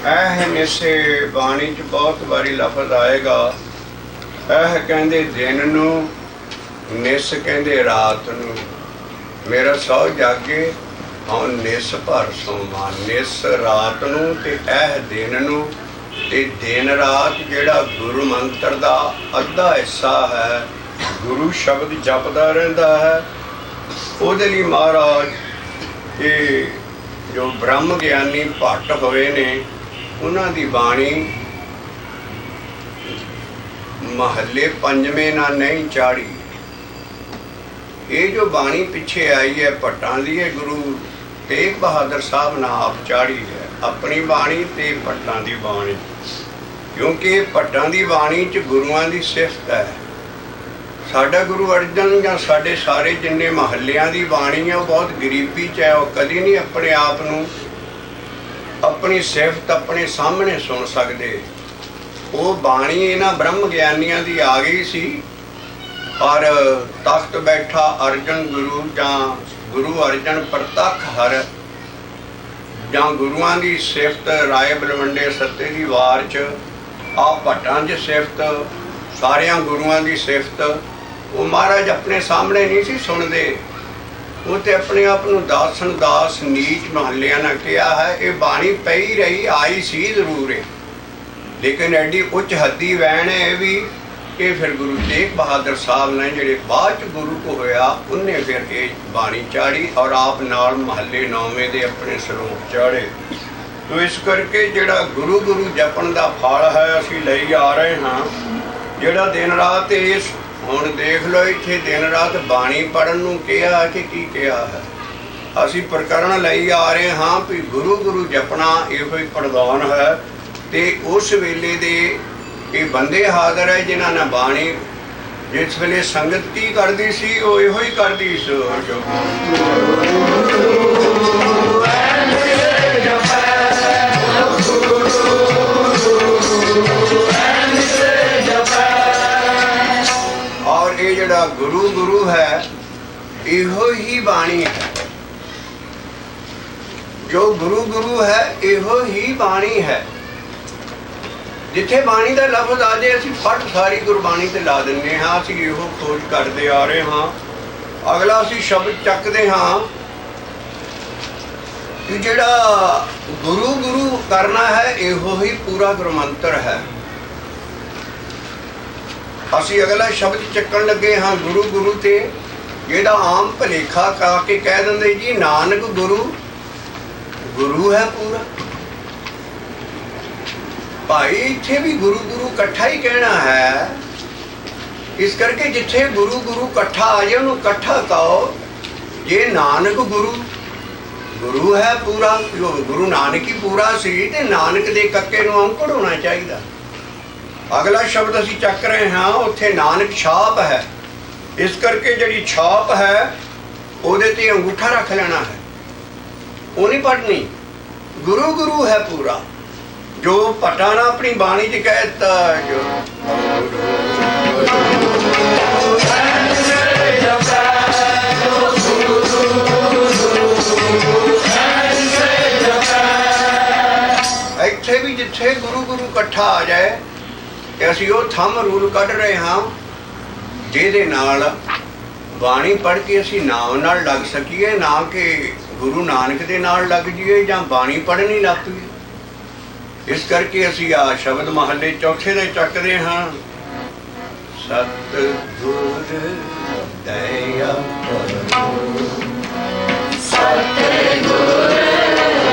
ਇਹ ਨਿਸੇ ਬਾਣੀ 'ਚ ਬਹੁਤ ਵਾਰੀ ਲਫ਼ਜ਼ ਆਏਗਾ। ਇਹ ਕਹਿੰਦੇ ਦਿਨ ਨੂੰ, ਨਿਸ ਕਹਿੰਦੇ ਰਾਤ ਨੂੰ। ਮੇਰਾ ਸਹੁ ਜਾਗੇ ਹੁਣ ਨਿਸ ਭਰ ਸੋਵਾਂ। ਨਿਸ ਰਾਤ ਨੂੰ ਤੇ ਇਹ ਦਿਨ ਨੂੰ। ਤੇ ਦਿਨ ਰਾਤ ਜਿਹੜਾ ਗੁਰੂ ਮੰਤਰ ਦਾ ਅੱਧਾ ਹਿੱਸਾ ਹੈ, ਗੁਰੂ ਸ਼ਬਦ ਜਪਦਾ ਰਹਿੰਦਾ ਹੈ। ਉਹਦੇ ਲਈ ਮਹਾਰਾਜ ਇਹ ਜੋ ਬ੍ਰਹਮ ਗਿਆਨੀ ਭੱਟ ਹੋਏ ਨੇ, ਉਹਨਾਂ ਦੀ ਬਾਣੀ ਮਹੱਲੇ ਪੰਜਵੇਂ ਨਾਲ ਨਹੀਂ ਚਾੜੀ। ਇਹ ਜੋ ਬਾਣੀ ਪਿੱਛੇ ਆਈ ਹੈ ਭੱਟਾਂ ਦੀ, ਇਹ ਗੁਰੂ ਤੇਗ ਬਹਾਦਰ ਸਾਹਿਬ ਨੇ ਆਪ ਚਾੜੀ ਹੈ, ਆਪਣੀ ਬਾਣੀ ਤੇ ਭੱਟਾਂ ਦੀ ਬਾਣੀ। ਕਿਉਂਕਿ ਭੱਟਾਂ ਦੀ ਬਾਣੀ 'ਚ ਗੁਰੂਆਂ ਦੀ ਸਿਫਤ ਹੈ। ਸਾਡਾ ਗੁਰੂ ਅਰਜਨ ਜਾਂ ਸਾਡੇ ਸਾਰੇ ਜਿੰਨੇ ਮਹੱਲਿਆਂ ਦੀ ਬਾਣੀ ਹੈ, ਉਹ ਬਹੁਤ ਗਰੀਬੀ 'ਚ ਹੈ। ਉਹ ਕਦੀ ਨਹੀਂ ਆਪਣੇ ਆਪ ਨੂੰ ਆਪਣੀ ਸਿਫਤ ਆਪਣੇ ਸਾਹਮਣੇ ਸੁਣ ਸਕਦੇ। ਉਹ ਬਾਣੀ ਇਹਨਾਂ ਬ੍ਰਹਮ ਗਿਆਨੀਆਂ ਦੀ ਆ ਗਈ ਸੀ। ਪਰ ਤਖਤ ਬੈਠਾ ਅਰਜਨ ਗੁਰੂ ਜਾਂ ਗੁਰੂ ਅਰਜਨ ਪ੍ਰਤੱਖ ਹਰ ਜਾਂ ਗੁਰੂਆਂ ਦੀ ਸਿਫਤ ਰਾਏ ਬਲਵੰਡੇ ਸੱਤੇ ਦੀ ਵਾਰ 'ਚ ਆਪ ਭੱਟਾਂ 'ਚ ਸਿਫਤ, ਸਾਰਿਆਂ ਗੁਰੂਆਂ ਦੀ ਸਿਫਤ ਉਹ ਮਹਾਰਾਜ ਆਪਣੇ ਸਾਹਮਣੇ ਨਹੀਂ ਸੀ ਸੁਣਦੇ। ਉਹ ਤੇ ਆਪਣੇ ਆਪ ਨੂੰ ਦਾਸਨ ਦਾਸ ਨੀਚ ਮਹੱਲਿਆਂ ਨੇ ਕਿਹਾ ਹੈ। ਇਹ ਬਾਣੀ ਪਈ ਰਹੀ, ਆਈ ਸੀ ਜ਼ਰੂਰ ਹੈ, ਲੇਕਿਨ ਐਡੀ ਉੱਚ ਹੱਦੀ ਵੈਣ ਹੈ ਇਹ ਵੀ ਕਿ ਫਿਰ ਗੁਰੂ ਤੇਗ ਬਹਾਦਰ ਸਾਹਿਬ ਨੇ ਜਿਹੜੇ ਬਾਅਦ 'ਚ ਗੁਰੂ ਕੋ ਹੋਇਆ, ਉਹਨੇ ਫਿਰ ਇਹ ਬਾਣੀ ਚਾੜੀ ਔਰ ਆਪ ਨਾਲ ਮਹੱਲੇ 9ਵੇਂ ਦੇ ਆਪਣੇ ਸਰੂਪ ਚਾੜੇ। ਤੋ ਇਸ ਕਰਕੇ ਜਿਹੜਾ ਗੁਰੂ ਗੁਰੂ ਜਪਣ ਦਾ ਫਲ ਹੈ ਅਸੀਂ ਲਈ ਆ ਰਹੇ ਹਾਂ। ਜਿਹੜਾ ਦਿਨ ਰਾਤ ਇਸ ਹੁਣ ਦੇਖ ਲਓ ਇੱਥੇ ਦਿਨ ਰਾਤ ਬਾਣੀ ਪੜ੍ਹਨ ਨੂੰ ਕਿਹਾ ਕਿ ਕੀ ਕਿਹਾ ਹੈ। ਅਸੀਂ ਪ੍ਰਕਰਣ ਲਈ ਆ ਰਹੇ ਹਾਂ ਵੀ ਗੁਰੂ ਗੁਰੂ ਜਪਣਾ ਇਹੋ ਹੀ ਪ੍ਰਧਾਨ ਹੈ। ਤੇ ਉਸ ਵੇਲੇ ਦੇ ਇਹ ਬੰਦੇ ਹਾਜ਼ਰ ਹੈ ਜਿਨ੍ਹਾਂ ਨੇ ਬਾਣੀ ਜਿਸ ਵੇਲੇ ਸੰਗਤ ਕੀ ਕਰਦੀ ਸੀ ਉਹ ਇਹੋ ਹੀ ਕਰਦੀ ਸੀ। ਔਰ ਇਹ ਜਿਹੜਾ ਗੁਰੂ ਗੁਰੂ ਹੈ ਇਹੋ ਹੀ ਬਾਣੀ ਹੈ। ਜੋ ਗੁਰੂ ਗੁਰੂ ਹੈ ਇਹੋ ਹੀ ਬਾਣੀ ਹੈ। ਜਿੱਥੇ ਬਾਣੀ ਦਾ ਲਫ਼ਜ਼ ਆ ਜਾਏ ਅਸੀਂ ਫਟ ਸਾਰੀ ਗੁਰਬਾਣੀ ਤੇ ਲਾ ਦਿੰਦੇ ਹਾਂ। ਅਸੀਂ ਇਹੋ ਖੋਜ ਕਰਦੇ ਆ ਰਹੇ ਹਾਂ। ਅਗਲਾ ਅਸੀਂ ਸ਼ਬਦ ਚੱਕਦੇ ਹਾਂ ਕਿ ਜਿਹੜਾ ਗੁਰੂ ਗੁਰੂ ਕਰਨਾ ਹੈ ਇਹੋ ਹੀ ਪੂਰਾ ਗੁਰਮੰਤਰ ਹੈ। ਅਸੀਂ ਅਗਲਾ ਸ਼ਬਦ ਚੱਕਣ ਲੱਗੇ ਹਾਂ ਗੁਰੂ ਗੁਰੂ ਤੇ ਜਿਹੜਾ ਆਮ ਭਲੇਖਾ ਕਾ ਕੇ ਕਹਿ ਦਿੰਦੇ ਜੀ ਨਾਨਕ ਗੁਰੂ ਗੁਰੂ ਹੈ ਪੂਰਾ। ਭਾਈ ਇੱਥੇ ਵੀ ਗੁਰੂ ਗੁਰੂ ਇਕੱਠਾ ਹੀ ਕਹਿਣਾ ਹੈ। ਇਸ ਕਰਕੇ ਜਿੱਥੇ ਗੁਰੂ ਗੁਰੂ ਇਕੱਠਾ ਆ ਜਾਏ ਉਹਨੂੰ ਇਕੱਠਾ ਕਹੋ। ਜੇ ਨਾਨਕ ਗੁਰੂ ਗੁਰੂ ਹੈ ਪੂਰਾ, ਗੁਰੂ ਨਾਨਕ ਹੀ ਪੂਰਾ ਸੀ ਤੇ ਨਾਨਕ ਦੇ ਕੱਕੇ ਨੂੰ ਅੰਕੜ ਹੋਣਾ ਚਾਹੀਦਾ। ਅਗਲਾ ਸ਼ਬਦ ਅਸੀਂ ਚੱਕ ਰਹੇ ਹਾਂ ਉੱਥੇ ਨਾਨਕ ਛਾਪ ਹੈ। ਇਸ ਕਰਕੇ ਜਿਹੜੀ ਛਾਪ ਹੈ ਉਹਦੇ ਤੇ ਅੰਗੂਠਾ ਰੱਖ ਲੈਣਾ ਹੈ, ਉਹ ਨਹੀਂ ਪੜ੍ਹਨੀ। ਗੁਰੂ ਗੁਰੂ ਹੈ ਪੂਰਾ। ਜੋ ਭੱਟਾਂ ਨੇ ਆਪਣੀ ਬਾਣੀ 'ਚ ਕਹਿ ਦਿੱਤਾ ਜੋ ਇੱਥੇ ਵੀ ਜਿੱਥੇ ਗੁਰੂ ਗੁਰੂ ਇਕੱਠਾ ਆ ਜਾਏ ਕਿ ਅਸੀਂ ਉਹ ਥੰਮ ਰੂਲ ਕੱਢ ਰਹੇ ਹਾਂ ਜਿਹਦੇ ਨਾਲ ਬਾਣੀ ਪੜ੍ਹ ਕੇ ਅਸੀਂ ਨਾਮ ਨਾਲ ਲੱਗ ਸਕੀਏ, ਨਾ ਕਿ ਗੁਰੂ ਨਾਨਕ ਦੇ ਨਾਲ ਲੱਗ ਜਾਈਏ ਜਾਂ ਬਾਣੀ ਪੜ੍ਹਨੀ ਲੱਗ ਪਈਏ। ਇਸ ਕਰਕੇ ਅਸੀਂ ਆ ਸ਼ਬਦ ਮਹੱਲੇ ਚੌਥੇ ਦੇ ਚੱਕਦੇ ਹਾਂ। ਸਤਿਗੁਰ ਦਇਆ ਕਰੋ, ਸਤਿਗੁਰ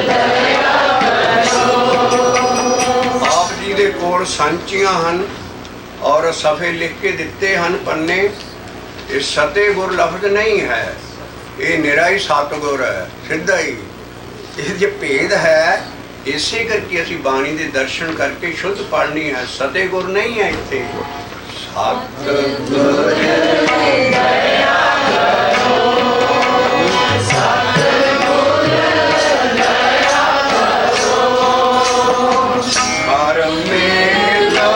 ਦਇਆ ਕਰੋ। ਆਪ ਜੀ ਦੇ ਕੋਲ ਸੰਚੀਆਂ ਹਨ ਔਰ ਸਫੇ ਲਿਖ ਕੇ ਦਿੱਤੇ ਹਨ ਪੰਨੇ। ਇਹ ਸਤਿਗੁਰ ਲਫ਼ਜ਼ ਨਹੀਂ ਹੈ, ਇਹ ਨਿਰਾ ਹੀ ਸਤਿਗੁਰ ਹੈ, ਸਿੱਧਾ ਹੀ। ਇਹ ਜੇ ਭੇਦ ਹੈ ਇਸੇ ਕਰਕੇ ਅਸੀਂ ਬਾਣੀ ਦੇ ਦਰਸ਼ਨ ਕਰਕੇ ਸ਼ੁੱਧ ਪੜ੍ਹਨੀ ਹੈ। ਸਤਿਗੁਰ ਨਹੀਂ ਹੈ ਇੱਥੇ। ਸਤਿਗੁਰ ਦਇਆ ਕਰੋ, ਸਤਿਗੁਰ ਦਇਆ ਕਰੋ। ਹਰ ਮੇਲਾ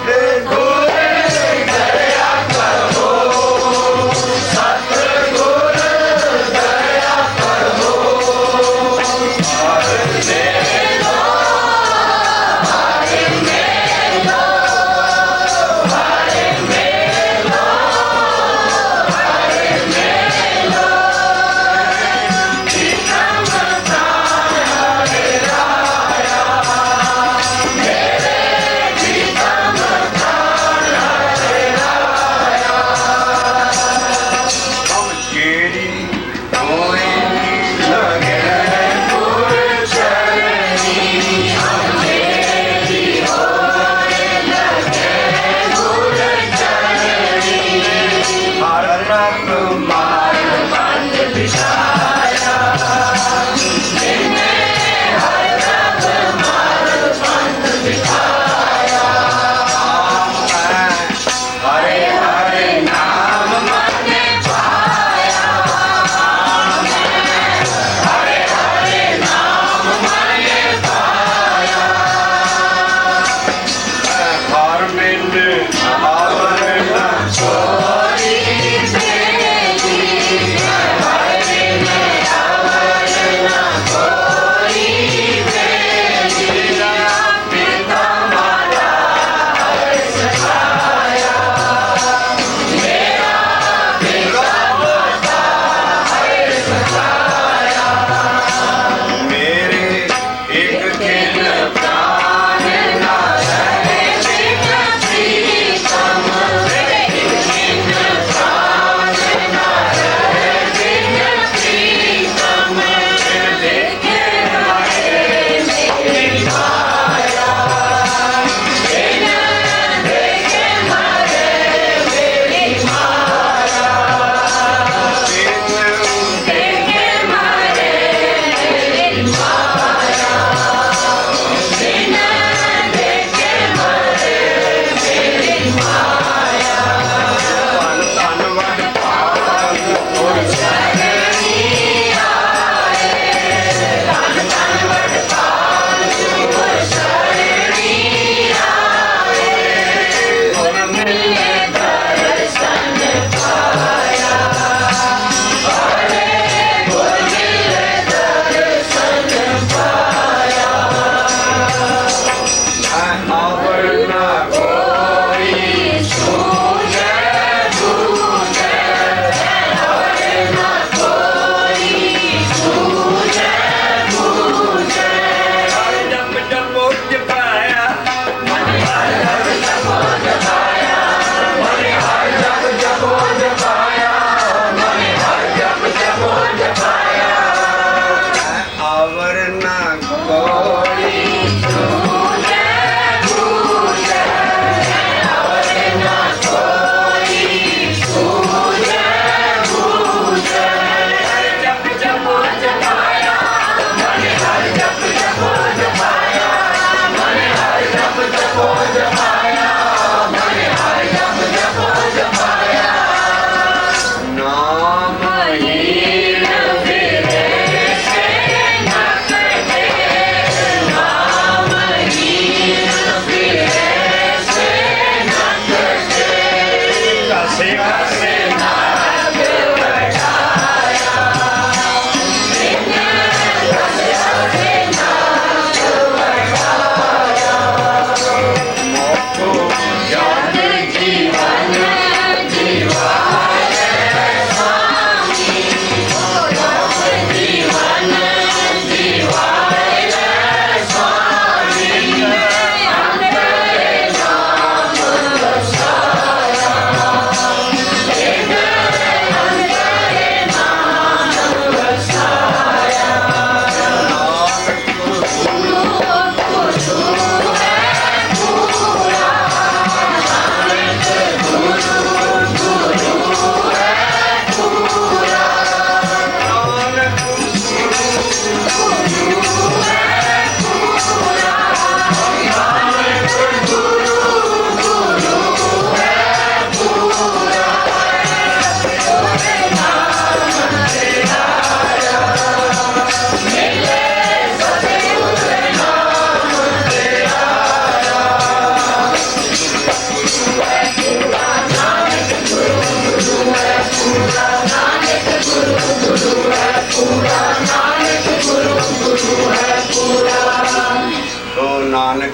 Thank you.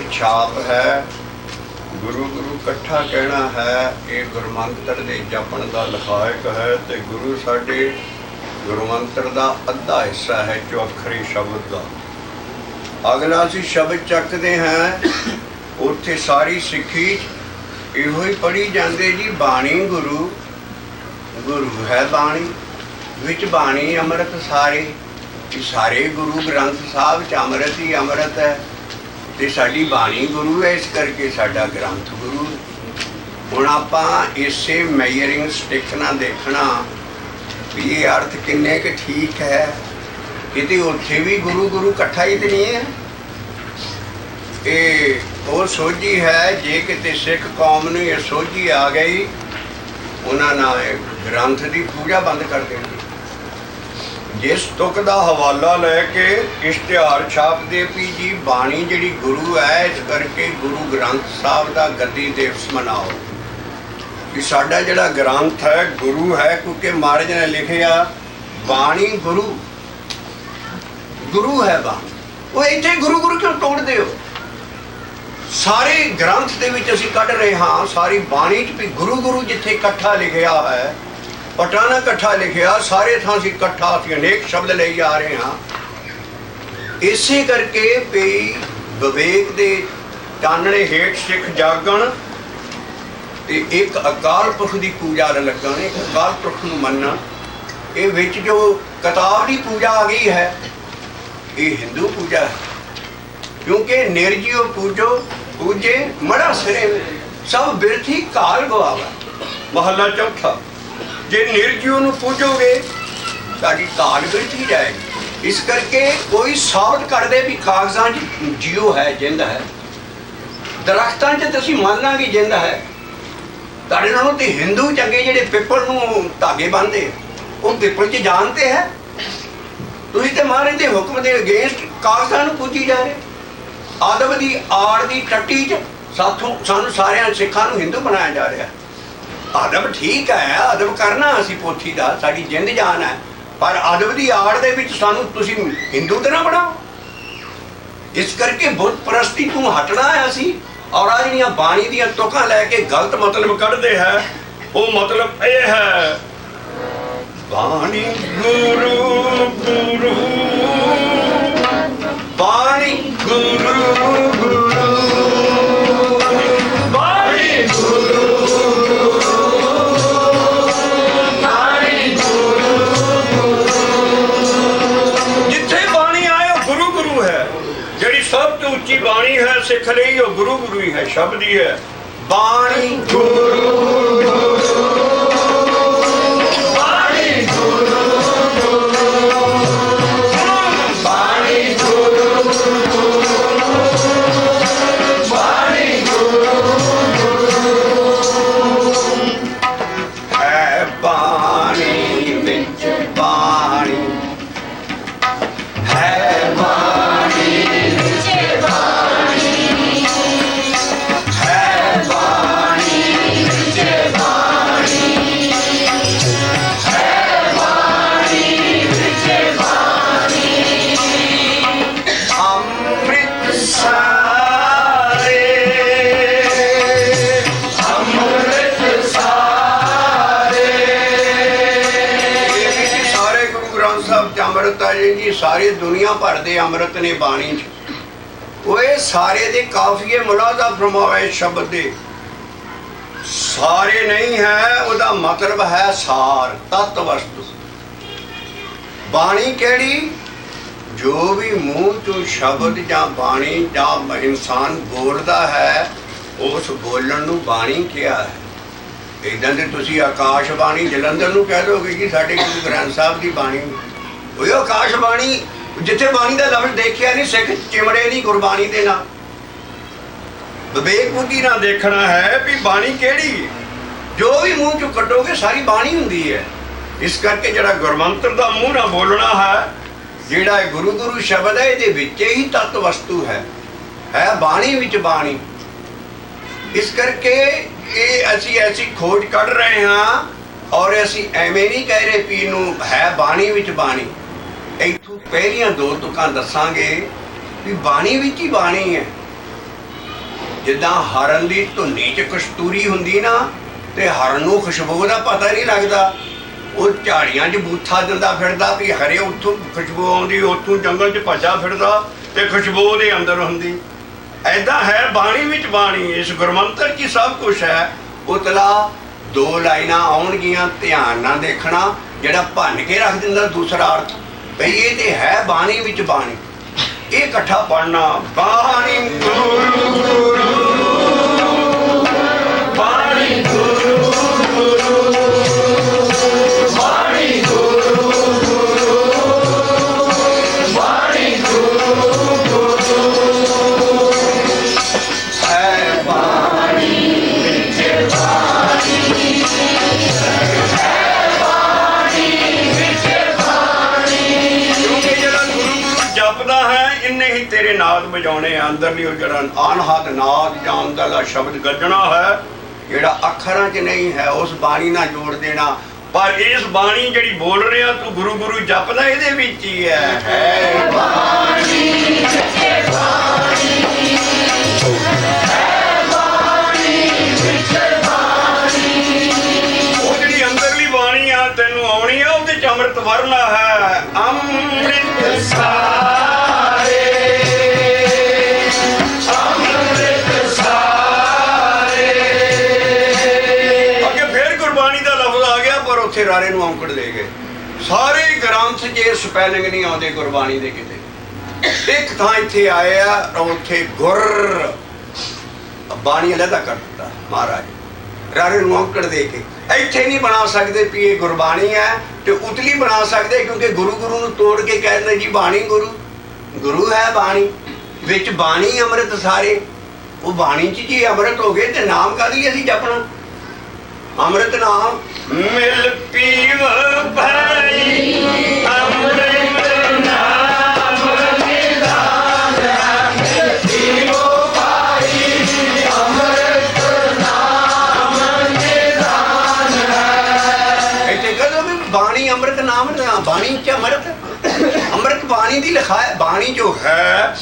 ਇੱਕ ਛਾਪ ਹੈ। ਗੁਰੂ ਗੁਰੂ ਇਕੱਠਾ ਕਹਿਣਾ ਹੈ, ਇਹ ਗੁਰਮੰਤਰ ਦੇ ਜਪਣ ਦਾ ਲਖਾਇਕ ਹੈ। ਤੇ ਗੁਰੂ ਸਾਡੇ ਗੁਰਮੰਤਰ ਦਾ ਅੱਧਾ ਹਿੱਸਾ ਹੈ ਚੌਖਰੀ ਸ਼ਬਦ ਦਾ। ਅਗਲਾ ਅਸੀਂ ਸ਼ਬਦ ਚੱਕਦੇ ਹਾਂ, ਉੱਥੇ ਸਾਰੀ ਸਿੱਖੀ ਇਹੋ ਹੀ ਪੜ੍ਹੀ ਜਾਂਦੇ ਜੀ, ਬਾਣੀ ਗੁਰੂ, ਗੁਰੂ ਹੈ ਬਾਣੀ, ਵਿੱਚ ਬਾਣੀ ਅੰਮ੍ਰਿਤ ਸਾਰੇ। ਸਾਰੇ ਗੁਰੂ ਗ੍ਰੰਥ ਸਾਹਿਬ 'ਚ ਅੰਮ੍ਰਿਤ ਹੀ ਅੰਮ੍ਰਿਤ ਹੈ, ਤੇ ਸਾਡੀ ਬਾਣੀ ਗੁਰੂ ਹੈ, ਇਸ ਕਰਕੇ ਸਾਡਾ ਗ੍ਰੰਥ ਗੁਰੂ। ਹੁਣ ਆਪਾਂ ਇਸੇ ਮੈਜਰਿੰਗ ਸਟਿਕ ਨਾਲ ਦੇਖਣਾ ਵੀ ਇਹ ਅਰਥ ਕਿੰਨੇ ਕੁ ਠੀਕ ਹੈ। ਕਿਤੇ ਉੱਥੇ ਵੀ ਗੁਰੂ ਗੁਰੂ ਇਕੱਠਾ ਹੀ ਤੇ ਨਹੀਂ ਹੈ। ਇਹ ਉਹ ਸੋਝੀ ਹੈ, ਜੇ ਕਿਤੇ ਸਿੱਖ ਕੌਮ ਨੂੰ ਇਹ ਸੋਝੀ ਆ ਗਈ, ਉਹਨਾਂ ਨਾਲ ਗ੍ਰੰਥ ਦੀ ਪੂਜਾ ਬੰਦ ਕਰ ਦੇਣੀ। ਜਿਸ ਤੁਕ ਦਾ ਹਵਾਲਾ ਲੈ ਕੇ ਇਸ਼ਤਿਹਾਰ ਛਾਪਦੇ ਵੀ ਜੀ ਬਾਣੀ ਜਿਹੜੀ ਗੁਰੂ ਹੈ, ਇਸ ਕਰਕੇ ਗੁਰੂ ਗ੍ਰੰਥ ਸਾਹਿਬ ਦਾ ਗੱਦੀ ਦਿਵਸ ਮਨਾਓ। ਕਿ ਸਾਡਾ ਜਿਹੜਾ ਗ੍ਰੰਥ ਹੈ ਗੁਰੂ ਹੈ, ਕਿਉਂਕਿ ਮਹਾਰਾਜ ਨੇ ਲਿਖਿਆ ਬਾਣੀ ਗੁਰੂ, ਗੁਰੂ ਹੈ ਬਾਣੀ। ਉਹ ਇੱਥੇ ਗੁਰੂ ਗੁਰੂ ਕਿਉਂ ਤੋੜਦੇ ਹੋ? ਸਾਰੇ ਗ੍ਰੰਥ ਦੇ ਵਿੱਚ ਅਸੀਂ ਕੱਢ ਰਹੇ ਹਾਂ, ਸਾਰੀ ਬਾਣੀ 'ਚ ਵੀ ਗੁਰੂ ਗੁਰੂ ਜਿੱਥੇ ਇਕੱਠਾ ਲਿਖਿਆ ਹੈ, ਪਟਾਨਾ ਇਕੱਠਾ ਲਿਖਿਆ, ਸਾਰੇ ਥਾਂ ਅਸੀਂ ਇਕੱਠਾ, ਅਸੀਂ ਅਨੇਕ ਸ਼ਬਦ ਲਈ ਜਾ ਰਹੇ ਹਾਂ। ਇਸੇ ਕਰਕੇ ਵੀ ਵਿਵੇਕ ਦੇ ਚਾਨਣੇ ਹੇਠ ਸਿੱਖ ਜਾਗਣ ਤੇ ਇੱਕ ਅਕਾਲ ਪੁਰਖ ਦੀ ਪੂਜਾ ਲੱਗਣ, ਇੱਕ ਅਕਾਲ ਪੁਰਖ ਨੂੰ ਮੰਨਣ। ਇਹ ਵਿੱਚ ਜੋ ਕਿਤਾਬ ਦੀ ਪੂਜਾ ਆ ਗਈ ਹੈ, ਇਹ ਹਿੰਦੂ ਪੂਜਾ ਹੈ। ਕਿਉਂਕਿ ਨਿਰਜੀਓ ਪੂਜੋ ਪੂਜੇ ਮੜਾ ਸਿਰੇ, ਸਭ ਬਿਰਥੀ ਕਾਲ ਗਵਾਵਾ। ਮਹੱਲਾ ਚੌਥਾ। ਜੇ ਨਿਰਜੀਓ ਨੂੰ ਪੂਜੋਗੇ ਸਾਡੀ ਕਾਲ ਬਿਰਥੀ ਜਾਏਗੀ। ਇਸ ਕਰਕੇ ਕੋਈ ਸਾਬਤ ਕਰਦੇ ਵੀ ਕਾਗਜ਼ਾਂ 'ਚ ਜੀਓ ਹੈ, ਜਿੰਦ ਹੈ, ਦਰਖਤਾਂ 'ਚ ਤੁਸੀਂ ਮੰਨ ਲਾਂਗੇ ਜਿੰਦ ਹੈ। ਤੁਹਾਡੇ ਨਾਲੋਂ ਤੇ ਹਿੰਦੂ ਚੰਗੇ ਜਿਹੜੇ ਪਿੱਪਲ ਨੂੰ ਧਾਗੇ ਬੰਨ੍ਹਦੇ, ਉਹ ਪਿੱਪਲ 'ਚ ਜਾਣਦੇ ਹੈ। ਤੁਸੀਂ ਤੇ ਮਹਾਰਾਜ ਦੇ ਹੁਕਮ ਦੇ ਅਗੇਂਸਟ ਕਾਗਜ਼ਾਂ ਨੂੰ ਪੂਜੀ ਜਾ ਰਹੇ। ਆਦਮ ਦੀ ਆੜ ਦੀ ਟੱਟੀ 'ਚ ਸਾਨੂੰ ਸਾਰਿਆਂ ਸਿੱਖਾਂ ਨੂੰ ਹਿੰਦੂ ਬਣਾਇਆ ਜਾ ਰਿਹਾ। ਅਦਬ ਠੀਕ ਹੈ, ਅਦਬ ਕਰਨਾ ਅਸੀਂ ਪੋਥੀ ਦਾ, ਸਾਡੀ ਜਿੰਦ ਜਾਨ ਹੈ, ਪਰ ਅਦਬ ਦੀ ਆੜ ਦੇ ਵਿੱਚ ਸਾਨੂੰ ਤੁਸੀਂ ਹਿੰਦੂ ਤੇ ਨਾ ਬਣਾਓ। ਇਸ ਕਰਕੇ ਬੁੱਤ ਪ੍ਰਸਤੀ ਤੋਂ ਹਟਣਾ ਹੈ ਅਸੀਂ। ਔਰ ਆ ਜਿਹੜੀਆਂ ਬਾਣੀ ਦੀਆਂ ਤੁਕਾਂ ਲੈ ਕੇ ਗਲਤ ਮਤਲਬ ਕੱਢਦੇ ਹੈ, ਉਹ ਮਤਲਬ ਇਹ ਹੈ ਬਾਣੀ ਗੁਰੂ ਗੁਰੂ, ਬਾਣੀ ਗੁਰੂ ਗੁਰੂ, ਬਾਣੀ ਗੁਰੂ, ਬਾਣੀ ਗੁਰੂ। ਜਿੱਥੇ ਬਾਣੀ ਆਏ ਉਹ ਗੁਰੂ ਗੁਰੂ ਹੈ। ਜਿਹੜੀ ਸਭ ਤੋਂ ਉੱਚੀ ਬਾਣੀ ਹੈ ਸਿੱਖ ਲਈ, ਉਹ ਗੁਰੂ ਗੁਰੂ ਹੀ ਹੈ, ਸ਼ਬਦ ਹੀ ਹੈ। ਬਾਣੀ ਗੁਰੂ ਗੁਰੂ, ਬਾਣੀ ਗੁਰੂ ਗੁਰੂ, ਬਾਣੀ ਗੁਰੂ ਗੁਰੂ, ਬਾਣੀ ਗੁਰੂ ਗੁਰੂ। ਹੈ ਬਾਣੀ ਵਿੱਚ ਬਾਣੀ, ਹੈ ਬਾਣੀ ਵਿੱਚ ਬਾਣੀ, ਹੈ ਬਾਣੀ ਵਿੱਚ ਬਾਣੀ, ਹੈ ਬਾਣੀ ਵਿੱਚ ਬਾਣੀ। ਅੰਮ੍ਰਿਤ ਸਾਰੇ, ਅੰਮ੍ਰਿਤ ਸਾਰੇ। ਸਾਰੇ ਗੁਰੂ ਗ੍ਰੰਥ ਸਾਹਿਬ 'ਚ ਅੰਮ੍ਰਿਤ ਆ ਜੀ, ਸਾਰੀ ਦੁਨੀਆ ਭਰ ਦੇ ਅੰਮ੍ਰਿਤ ਨੇ ਬਾਣੀ 'ਚ। ਉਹ ਸਾਰੇ ਦੇ ਕਾਫੀਏ ਮੁਲਾਜ਼ਾ ਫਰਮਾਵੇ ਸ਼ਬਦ ਦੇ। ਸਾਰੇ ਨਹੀਂ ਹੈ, ਉਹਦਾ ਮਤਲਬ ਹੈ ਸਾਰ, ਤਤ ਵਸਤੂ। ਬਾਣੀ ਕਿਹੜੀ? ਜੋ ਵੀ ਮੂੰਹ ਤੋਂ ਸ਼ਬਦ ਜਾਂ ਬਾਣੀ ਜਾਂ ਇਨਸਾਨ ਬੋਲਦਾ ਹੈ, ਉਸ ਬੋਲਣ ਨੂੰ ਬਾਣੀ ਕਿਹਾ ਹੈ। ਇੱਦਾਂ ਦੇ ਤੁਸੀਂ ਆਕਾਸ਼ ਬਾਣੀ ਜਲੰਧਰ ਨੂੰ ਕਹਿ ਦੋਗੇ ਕਿ ਸਾਡੇ ਗੁਰੂ ਗ੍ਰੰਥ ਸਾਹਿਬ ਦੀ ਬਾਣੀ, ਉਹ ਆਕਾਸ਼ ਬਾਣੀ। ਜਿੱਥੇ ਬਾਣੀ ਦਾ ਲਫ਼ਜ਼ ਦੇਖਿਆ ਨਹੀਂ, ਸਿੱਖ ਚਿਮੜੇ ਨਹੀਂ ਗੁਰਬਾਣੀ ਦੇ ਨਾਲ। ਵਿਵੇਕ ਬੁੱਧੀ ਨਾਲ ਦੇਖਣਾ ਹੈ ਵੀ ਬਾਣੀ ਕਿਹੜੀ। ਜੋ ਵੀ ਮੂੰਹ ਚੋਂ ਕੱਢੋਗੇ ਸਾਰੀ ਬਾਣੀ ਹੁੰਦੀ ਹੈ। ਇਸ ਕਰਕੇ ਜਿਹੜਾ ਗੁਰਮੰਤਰ ਦਾ ਮੂੰਹ ਨਾਲ ਬੋਲਣਾ ਹੈ, ਜਿਹੜਾ ਇਹ ਗੁਰੂ ਗੁਰੂ ਸ਼ਬਦ ਹੈ, ਇਹਦੇ ਵਿੱਚ ਹੀ ਤਤ ਵਸਤੂ ਹੈ ਬਾਣੀ ਵਿੱਚ ਬਾਣੀ। ਇਸ ਕਰਕੇ ਇਹ ਅਸੀਂ ਐਸੀ ਖੋਜ ਕੱਢ ਰਹੇ ਹਾਂ, ਔਰ ਅਸੀਂ ਐਵੇਂ ਨਹੀਂ ਕਹਿ ਰਹੇ ਵੀ ਇਹਨੂੰ ਹੈ ਬਾਣੀ ਵਿੱਚ ਬਾਣੀ। ਇੱਥੋਂ ਪਹਿਲੀਆਂ ਦੋ ਤੁਕਾਂ ਦੱਸਾਂਗੇ ਵੀ ਬਾਣੀ ਵਿੱਚ ਹੀ ਬਾਣੀ ਹੈ। ਜਿੱਦਾਂ ਹਰਨ ਦੀ ਧੁੰਨੀ 'ਚ ਕਸਤੂਰੀ ਹੁੰਦੀ ਨਾ, ਤੇ ਹਰਨ ਨੂੰ ਖੁਸ਼ਬੂ ਦਾ ਪਤਾ ਨਹੀਂ ਲੱਗਦਾ। ਉਹ ਝਾੜੀਆਂ 'ਚ ਬੂਥਾ ਦਿੰਦਾ ਫਿਰਦਾ ਵੀ ਹਰੇ, ਉੱਥੋਂ ਖੁਸ਼ਬੂ ਆਉਂਦੀ, ਉੱਥੋਂ ਜੰਗਲ 'ਚ ਭੱਜਾ ਫਿਰਦਾ ਤੇ ਖੁਸ਼ਬੂ ਉਹਦੇ ਅੰਦਰ ਹੁੰਦੀ। ਐਦਾਂ ਹੈ ਬਾਣੀ ਵਿੱਚ ਬਾਣੀ, ਇਸ ਗੁਰਮੰਤਰ 'ਚ ਸਭ ਕੁਛ ਹੈ। ਉਤਲਾ ਦੋ ਲਾਈਨਾਂ ਆਉਣਗੀਆਂ, ਧਿਆਨ ਨਾਲ ਦੇਖਣਾ। ਜਿਹੜਾ ਭੰਨ ਕੇ ਰੱਖ ਦਿੰਦਾ ਦੂਸਰਾ ਅਰਥ, ਭਈ ਇਹ ਤੇ ਹੈ ਬਾਣੀ ਵਿੱਚ ਬਾਣੀ, ਇਹ ਇਕੱਠਾ ਪੜ੍ਹਨਾ। ਬਾਣੀ ਗੁਰੂ ਗੁਰੂ, ਬਾਣੀ ਗੁਰੂ ਗੁਰੂ, ਬਾਣੀ ਗੁਰੂ ਗੁਰੂ, ਬਾਣੀ ਗੁਰੂ ਗੁਰੂ, ਹੈ ਬਾਣੀ ਵਿੱਚ ਬਾਣੀ, ਹੈ ਬਾਣੀ ਵਿੱਚ ਬਾਣੀ। ਕਿਉਂਕਿ ਜਿਹੜਾ ਗੁਰੂ ਗੁਰੂ ਜਪਦਾ ਹੈ, ਇੰਨੇ ਹੀ ਤੇਰੇ ਨਾਦ ਵਜਾਉਣੇ ਆ। ਅੰਦਰਲੀ ਉਹ ਜਿਹੜਾ ਅਨਹਦ ਨਾਦ ਜਾਂ ਅੰਦਰਲਾ ਸ਼ਬਦ ਗੱਜਣਾ ਹੈ, ਜਿਹੜਾ ਅੱਖਰਾਂ 'ਚ ਨਹੀਂ ਹੈ, ਉਸ ਬਾਣੀ ਨਾਲ ਜੋੜ ਦੇਣਾ। ਪਰ ਇਸ ਬਾਣੀ ਜਿਹੜੀ ਬੋਲ ਰਿਹਾ ਤੂੰ ਗੁਰੂ ਗੁਰੂ ਜਪਦਾ, ਇਹਦੇ ਵਿੱਚ ਹੀ ਹੈ ਬਾਣੀ ਵਿੱਚ ਬਾਣੀ, ਹੈ ਬਾਣੀ ਵਿੱਚ ਬਾਣੀ। ਉਹ ਜਿਹੜੀ ਅੰਦਰਲੀ ਬਾਣੀ ਆ ਤੈਨੂੰ ਆਉਣੀ ਆ, ਉਹਦੇ 'ਚ ਅੰਮ੍ਰਿਤ ਵਰਨਾ ਹੈ। ਅੰਮ੍ਰਿਤ ਸਾਰੇ, ਅੰਮ੍ਰਿਤ ਸਾਰੇ। ਅੱਗੇ ਫਿਰ ਗੁਰਬਾਣੀ ਦਾ ਲਫ਼ਜ਼ ਆ ਗਿਆ, ਪਰ ਉੱਥੇ ਰਾਰੇ ਨੂੰ ਔਂਕੜ ਦੇ ਗਏ। ਸਾਰੇ ਗ੍ਰੰਥ 'ਚ ਸਪੈਲਿੰਗ ਨਹੀਂ ਆਉਂਦੇ ਗੁਰਬਾਣੀ ਦੇ ਕਿਤੇ। ਇੱਕ ਥਾਂ ਇੱਥੇ ਆਏ ਆ, ਉੱਥੇ ਗੁਰ ਬਾਣੀ ਅਲੱਗਾ ਕਰ ਦਿੱਤਾ ਮਹਾਰਾਜ, ਰਾਰੇ ਨੂੰ ਔਂਕੜ ਦੇ ਕੇ। ਇੱਥੇ ਨਹੀਂ ਬਣਾ ਸਕਦੇ ਵੀ ਇਹ ਗੁਰਬਾਣੀ ਹੈ, ਤੇ ਉਤਲੀ ਬਣਾ ਸਕਦੇ, ਕਿਉਂਕਿ ਗੁਰੂ ਗੁਰੂ ਨੂੰ ਤੋੜ ਕੇ ਕਹਿੰਦੇ ਜੀ ਬਾਣੀ ਗੁਰੂ, ਗੁਰੂ ਹੈ ਬਾਣੀ ਵਿੱਚ ਬਾਣੀ ਅੰਮ੍ਰਿਤ ਸਾਰੇ। ਉਹ ਬਾਣੀ 'ਚ ਜੀ ਅੰਮ੍ਰਿਤ ਹੋ ਗਏ, ਤੇ ਨਾਮ ਕਾਹਦੇ ਲਈ ਅਸੀਂ ਜਪਣਾ? ਅੰਮ੍ਰਿਤ ਨਾਮ ਮਿਲ ਪੀਵ ਭਾਈ, ਅੰਮ੍ਰਿਤ ਨਾਮ ਨਿਧਾਨ ਹੈ। ਮਿਲ ਪੀਵ ਭਾਈ, ਅੰਮ੍ਰਿਤ ਨਾਮ ਨਿਧਾਨ ਹੈ। ਇੱਥੇ ਕਦੋਂ ਵੀ ਬਾਣੀ ਅੰਮ੍ਰਿਤ ਨਾਮ, ਬਾਣੀ 'ਚ ਅੰਮ੍ਰਿਤ, ਅੰਮ੍ਰਿਤ ਬਾਣੀ ਦੀ ਲਿਖਾ ਹੈ। ਬਾਣੀ ਜੋ ਹੈ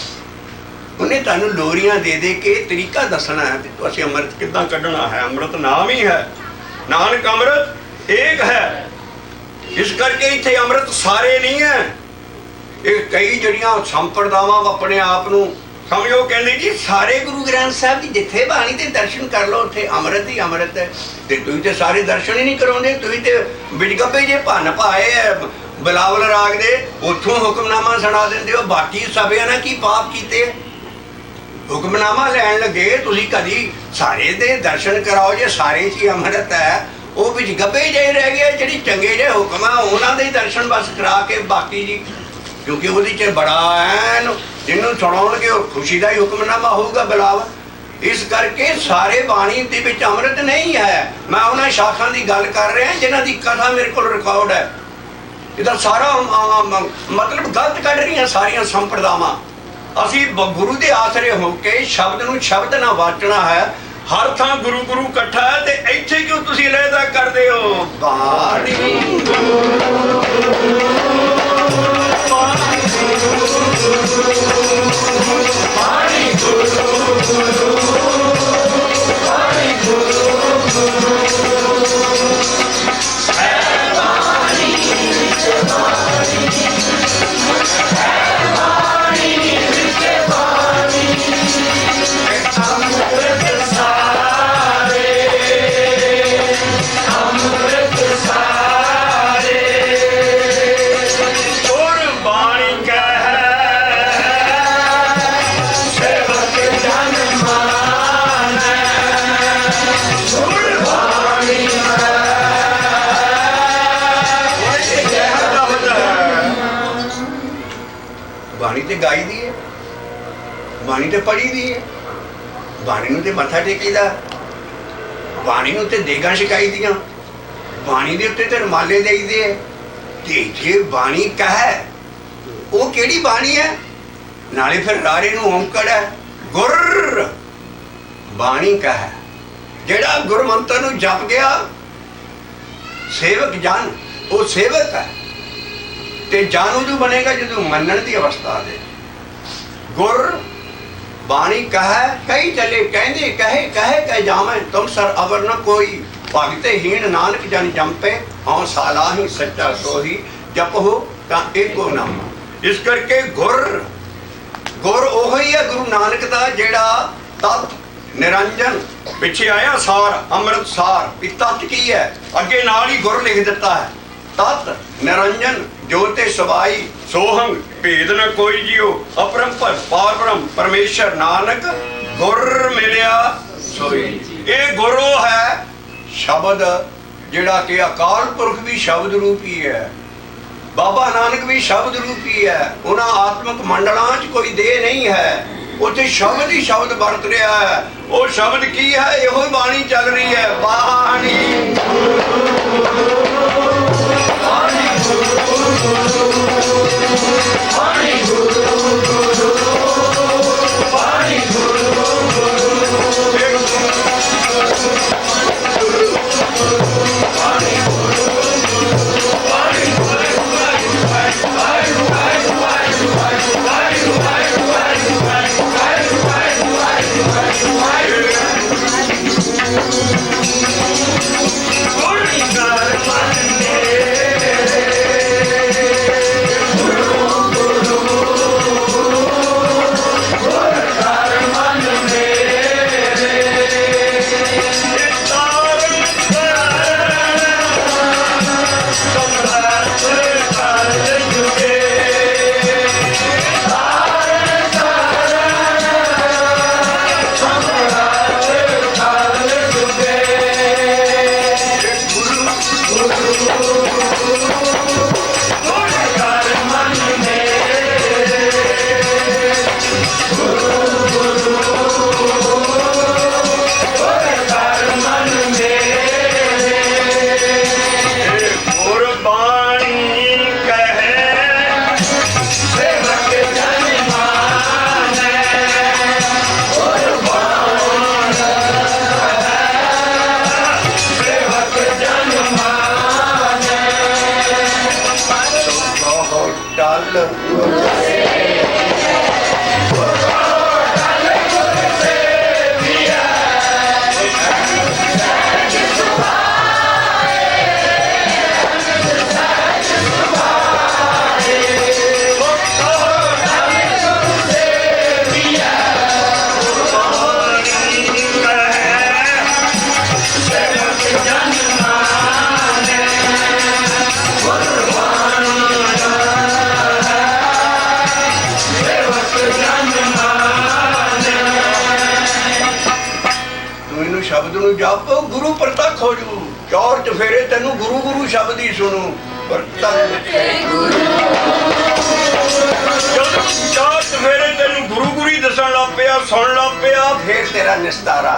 ਉਹਨੇ ਤੁਹਾਨੂੰ ਲੋਰੀਆਂ ਦੇ ਦੇ ਕੇ ਤਰੀਕਾ ਦੱਸਣਾ ਹੈ ਕਿ ਅਸੀਂ ਅੰਮ੍ਰਿਤ ਕਿੱਦਾਂ ਕੱਢਣਾ ਹੈ। ਅੰਮ੍ਰਿਤ ਨਾਮ ਹੀ ਹੈ, ਨਾਨਕ ਅੰਮ੍ਰਿਤ ਏਕ ਹੈ। ਇਸ ਕਰਕੇ ਇੱਥੇ ਅੰਮ੍ਰਿਤ ਸਾਰੇ ਨਹੀਂ ਹੈ। ਇਹ ਕਈ ਜਿਹੜੀਆਂ ਸੰਪਰਦਾਵਾਂ ਆਪਣੇ ਆਪ ਨੂੰ ਸਮਝੋ, ਕਹਿੰਦੇ ਜੀ ਸਾਰੇ ਗੁਰੂ ਗ੍ਰੰਥ ਸਾਹਿਬ ਦੀ ਜਿੱਥੇ ਬਾਣੀ ਦੇ ਦਰਸ਼ਨ ਕਰ ਲਓ ਉੱਥੇ ਅੰਮ੍ਰਿਤ ਹੀ ਅੰਮ੍ਰਿਤ ਹੈ। ਤੇ ਤੁਸੀਂ ਤੇ ਸਾਰੇ ਦਰਸ਼ਨ ਹੀ ਨਹੀਂ ਕਰਾਉਂਦੇ, ਤੁਸੀਂ ਤੇ ਬਿਜਗੱਬੇ ਜੇ ਭੰਨ ਪਾਏ ਹੈ ਬਿਲਾਵਲ ਰਾਗ ਦੇ, ਉੱਥੋਂ ਹੁਕਮਨਾਮਾ ਸੁਣਾ ਦਿੰਦੇ ਹੋ। ਬਾਕੀ ਸਭਿਆਂ ਨੇ ਕੀ ਪਾਪ ਕੀਤੇ? ਹੁਕਮਨਾਮਾ ਲੈਣ ਲੱਗੇ ਤੁਸੀਂ, ਕਦੀ ਸਾਰੇ ਦੇ ਦਰਸ਼ਨ ਕਰਾਓ। ਜੇ ਸਾਰੇ 'ਚ ਹੀ ਅੰਮ੍ਰਿਤ ਹੈ, ਉਹ ਵਿੱਚ ਗੱਬੇ ਜਿਹੇ ਰਹਿ ਗਏ। ਜਿਹੜੀ ਚੰਗੇ ਜਿਹੇ ਹੁਕਮ ਆ ਉਹਨਾਂ ਦੇ ਦਰਸ਼ਨ ਬਸ ਕਰਾ ਕੇ, ਬਾਕੀ ਜੀ ਕਿਉਂਕਿ ਉਹਦੇ 'ਚ ਬੜਾ ਐਨ ਜਿਹਨੂੰ ਸੁਣਾਉਣਗੇ ਉਹ ਖੁਸ਼ੀ ਦਾ ਹੀ ਹੁਕਮਨਾਮਾ ਹੋਊਗਾ ਬਿਲਾਵਲ। ਇਸ ਕਰਕੇ ਸਾਰੇ ਬਾਣੀ ਦੇ ਵਿੱਚ ਅੰਮ੍ਰਿਤ ਨਹੀਂ ਹੈ। ਮੈਂ ਉਹਨਾਂ ਸ਼ਾਖਾਂ ਦੀ ਗੱਲ ਕਰ ਰਿਹਾ ਜਿਨ੍ਹਾਂ ਦੀ ਕਥਾ ਮੇਰੇ ਕੋਲ ਰਿਕਾਰਡ ਹੈ। ਇਹਦਾ ਸਾਰਾ ਮਤਲਬ ਗਲਤ ਕੱਢ ਰਹੀਆਂ ਸਾਰੀਆਂ ਸੰਪਰਦਾਵਾਂ। ਅਸੀਂ ਗੁਰੂ ਦੇ ਆਸਰੇ ਹੋ ਕੇ ਸ਼ਬਦ ਨੂੰ ਸ਼ਬਦ ਨਾਲ ਵਾਚਣਾ ਹੈ। ਹਰ ਥਾਂ ਗੁਰੂ ਗੁਰੂ ਇਕੱਠਾ ਹੈ, ਤੇ ਇੱਥੇ ਕਿਉਂ ਤੁਸੀਂ ਅਲੱਗਾ ਕਰਦੇ ਹੋ? ਬਾਣੀ ਬਾਣੀ ਤੇ ਗਾਈ ਦੀ ਹੈ, ਬਾਣੀ ਤੇ ਪੜ੍ਹੀ ਦੀ ਹੈ। ਬਾਣੀ ਨੂੰ ਤੇ ਮੱਥਾ ਟੇਕੀਦਾ, ਬਾਣੀ ਨੂੰ ਤੇ ਦੇਗਾਂ ਛਕਾਈ ਦੀਆਂ, ਬਾਣੀ ਦੇ ਉੱਤੇ ਤੇ ਰੁਮਾਲੇ ਦੇਈਦੇ ਹੈ। ਤੇ ਜੇ ਬਾਣੀ ਕਹੇ ਉਹ ਕਿਹੜੀ ਬਾਣੀ ਹੈ? ਨਾਲੇ ਫਿਰ ਰਾਰੇ ਨੂੰ ਔਂਕੜ ਹੈ। ਗੁਰ ਬਾਣੀ ਕਹੇ, ਜਿਹੜਾ ਗੁਰਮੰਤਰ ਨੂੰ ਜਪ ਗਿਆ ਸੇਵਕ ਜਨ, ਉਹ ਸੇਵਕ ਹੈ। ਤੇ ਜਨ ਉਦੋਂ ਬਣੇਗਾ ਜਦੋਂ ਮੰਨਣ ਦੀ ਅਵਸਥਾ ਦੇ। ਗੁਰ बाणी कहे कही चले कहंदे कहे कहे कह जावे तुम सर अवर न कोई भगते हीन नानक जन जंपे हाँ साला ही सच्चा सोही जप हो तां एको नाम। इस करके गुर गुर ओही है गुरु नानक दा जेड़ा तत् निरंजन पिछे आया सार अमृत सार भी तत् की है अगे नाल ही गुर लिख दिता है तत् निरंजन ज्योति सवाई सोहंग भेद न कोई जियो अपरंपर पार ब्रह्म परमेश्वर नानक गुर मिलिया सोई। ये गुरु है शब्द जिहड़ा कि अकाल पुरख भी शब्द रूपी है बाबा नानक भी शब्द रूपी है उन्हां आत्मक मंडलां च कोई दे नहीं है उत्थे शब्द ही शब्द वरत रहा है। वो शब्द की है इहो बाणी चल रही है बाणी शब्द नूं जप गुरु प्रतख हो जू चौर चफेरे तेनू गुरु गुरु शब्द ही सुनू प्रतख चौर चफेरे तेनू गुरु गुरु ही दसन लग पिया सुन लग पिया फिर तेरा निस्तारा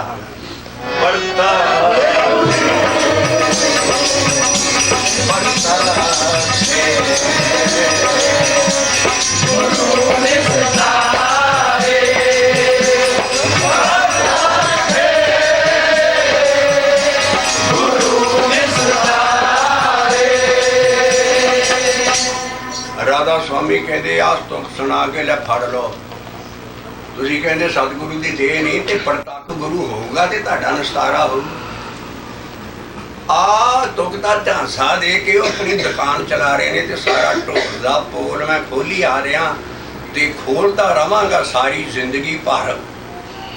राधा स्वामी कहते आस तुख सुना के ले फड़ लो तुसी कहते सतगुरु की दे नहीं ते प्रतख गुरु होगा ते तुहाडा निस्तारा हो आ तुक दा झांसा दे के अपनी दुकान चला रहे ने ते सारा ढोल दा पोल मैं खोली आ रहा ते खोलता रवांगा सारी जिंदगी भर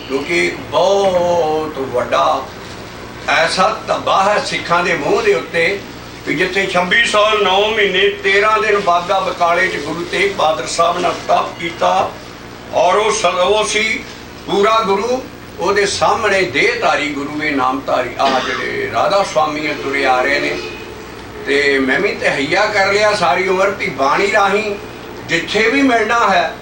क्योंकि बहुत वड्डा ऐसा धब्बा है सिखां दे मूँह दे उत्ते भी जिथे 26 साल 9 महीने 13 दिन बागा बकाले च गुरु तेग बहादुर साहब ने तप किया और वो सी पूरा गुरु ਉਹਦੇ ਸਾਹਮਣੇ ਦੇਹਧਾਰੀ ਗੁਰੂ ਦੇ ਨਾਮਧਾਰੀ ਆ ਜਿਹੜੇ ਰਾਧਾ स्वामी ਤੁਰੇ ਆ ਰਹੇ ਨੇ ਤੇ ਮੈਂ ਵੀ ਤਹਈਆ ਕਰ ਲਿਆ ਸਾਰੀ ਉਮਰ ਵੀ ਬਾਣੀ ਰਾਹੀਂ ਜਿੱਥੇ ਵੀ ਮਿਲਣਾ ਹੈ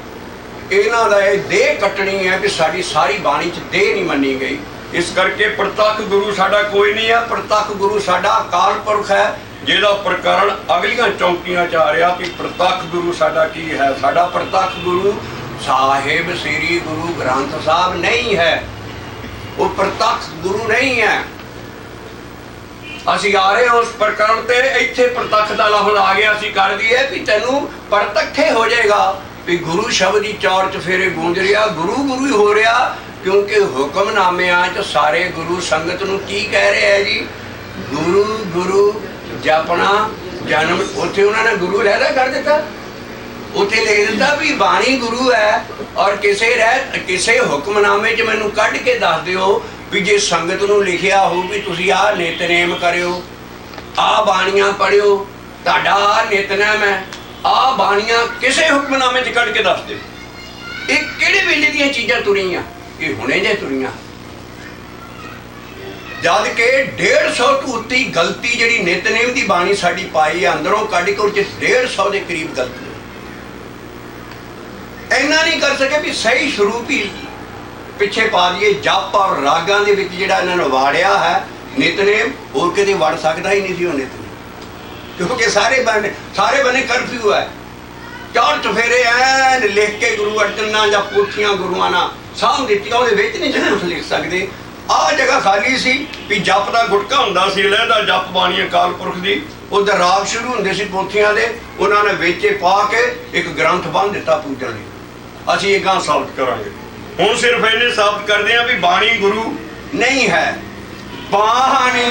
ਇਹਨਾਂ ਦਾ ਇਹ ਦੇਹ ਕੱਟਣੀ ਹੈ ਵੀ ਸਾਡੀ ਸਾਰੀ ਬਾਣੀ 'ਚ ਦੇਹ ਨਹੀਂ ਮੰਨੀ ਗਈ। ਇਸ ਕਰਕੇ ਪ੍ਰਤੱਖ ਗੁਰੂ ਸਾਡਾ ਕੋਈ ਨਹੀਂ ਹੈ। ਪ੍ਰਤੱਖ ਗੁਰੂ ਸਾਡਾ ਅਕਾਲ ਪੁਰਖ ਹੈ ਜਿਹਦਾ ਪ੍ਰਕਰਨ ਅਗਲੀਆਂ ਚੌਂਕੀਆਂ 'ਚ ਆ ਰਿਹਾ ਕਿ ਪ੍ਰਤੱਖ ਗੁਰੂ ਸਾਡਾ ਕੀ ਹੈ। ਸਾਡਾ ਪ੍ਰਤੱਖ ਗੁਰੂ साहिब श्री गुरु ग्रंथ साहब नहीं है, वो प्रत्यक्ष गुरु नहीं है। असी आ रहे हैं उस प्रकरण ते इत्थे प्रत्यक्ष दा लफ्ज़ आ गया, असी कर दिए कि तेनू प्रत्यक्ष हो जाएगा भी गुरु शब्द ही चार चफेरे गूंज रहा, गुरु गुरु ही हो रहा, क्योंकि हुक्मनामिਆਂ ਚ ਸਾਰੇ गुरु संगत ਨੂੰ ਕੀ ਕਹਿ ਰਹੇ ਹੈ ਜੀ, गुरु गुरु जपना जन्म। ਉੱਥੇ ਉਹਨਾਂ ਨੇ गुरु लहदा कर दिता, ਉੱਥੇ लिख दिता भी बाणी गुरु है। और किसे हुक्मनामे च मैनू कढ़ के दस दिओ भी जे संगत नूं लिखिया हो भी तुसीं आह नितनेम करियो, आह बाणियां पढ़ियो, तुहाडा आह नितनेम है, आह बाणियां किसे हुक्मनामे च कढ़ के दस दिओ। ये किहड़े वेले दीयां चीज़ां तुरीआं, ये हुणे जे तुरीआं, जद के 150 तो उत्ती गलती जिहड़ी नितनेम की बाणी साडी पाई है अंदरों कढ़ के उस 150 के करीब गलती इन्ना नहीं कर सके भी सही स्वरूप ही पिछे पा दिए। जप और रागां दे विच जिहड़ा इन्हां नूं वाड़िया है नितनेम, होर किते वड़ सकदा ही नहीं सी वो नितनेम, क्योंकि सारे बने करफ्यू है। चार चफेरे ऐन लिख के गुरु अर्जन नाल जां पोथियां गुरुआं नाल साम दित्तियां, उहदे विच नहीं जी कुछ लिख सकदे। आ जगह खाली सी भी जप का गुटका हुंदा सी, लहदा जप बाणी अकाल पुरख दी, उधर राग शुरू हुंदे सी पोथियां दे, उन्होंने विच पा के एक ग्रंथ बन दिता पूजन लई। असीं ये गां साबित करांगे। हुण सिर्फ इन्हें साबित करदे हां भी बाणी गुरु नहीं है, बाणी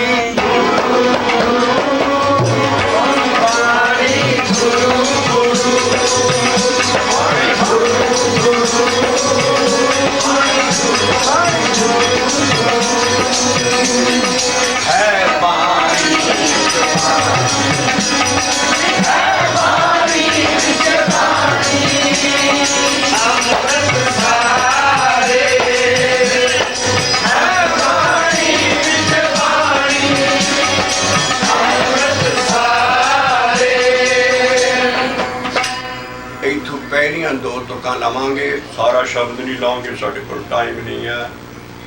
दो तुकां लवांगे, सारा शब्द नहीं लाओगे, साढ़े को टाइम नहीं है।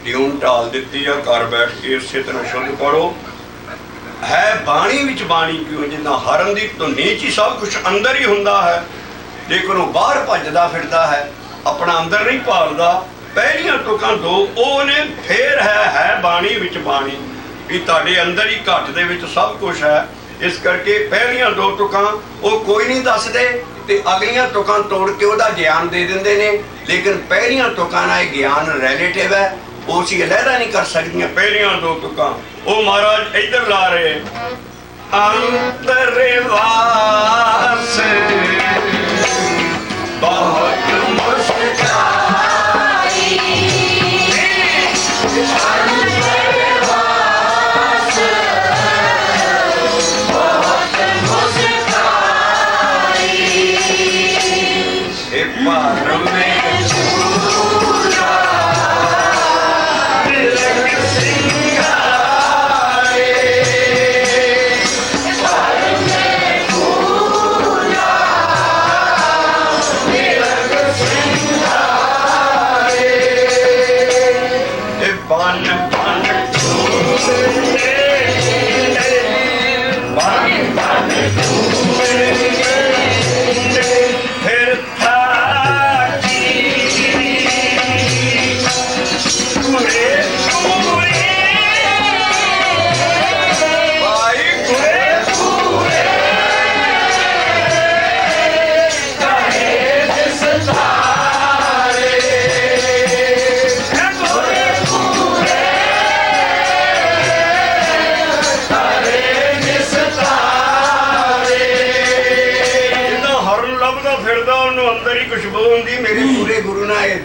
ट्यून ढाल दी है, घर बैठ के इसे तरह शुद्ध पढ़ो। है बाणी विच बाणी क्यों, जिन्ना हरन की धुनी च ही सब कुछ अंदर ही हुंदा है, लेकिन वो बाहर भजदा फिरदा है, अपना अंदर नहीं भालदा। पहलियां तुकां दो वो ने, फिर है बाणी विच बाणी, भी तुहाडे अंदर ही घट दे विच सब कुछ है। इस करके पहलियां दो तुकां वो कोई नहीं दसदे ते अगलियां तुकां तोड़ के उहदा ज्ञान दे दिंदे ने, लेकिन पहलियां तुकां नाल ज्ञान रिलेटिव है, वो सी लहदा नहीं कर सकदियां। पहलियां दो तुकां वो महाराज इधर ला रहे, अंतरवास बहुत मुस्काई,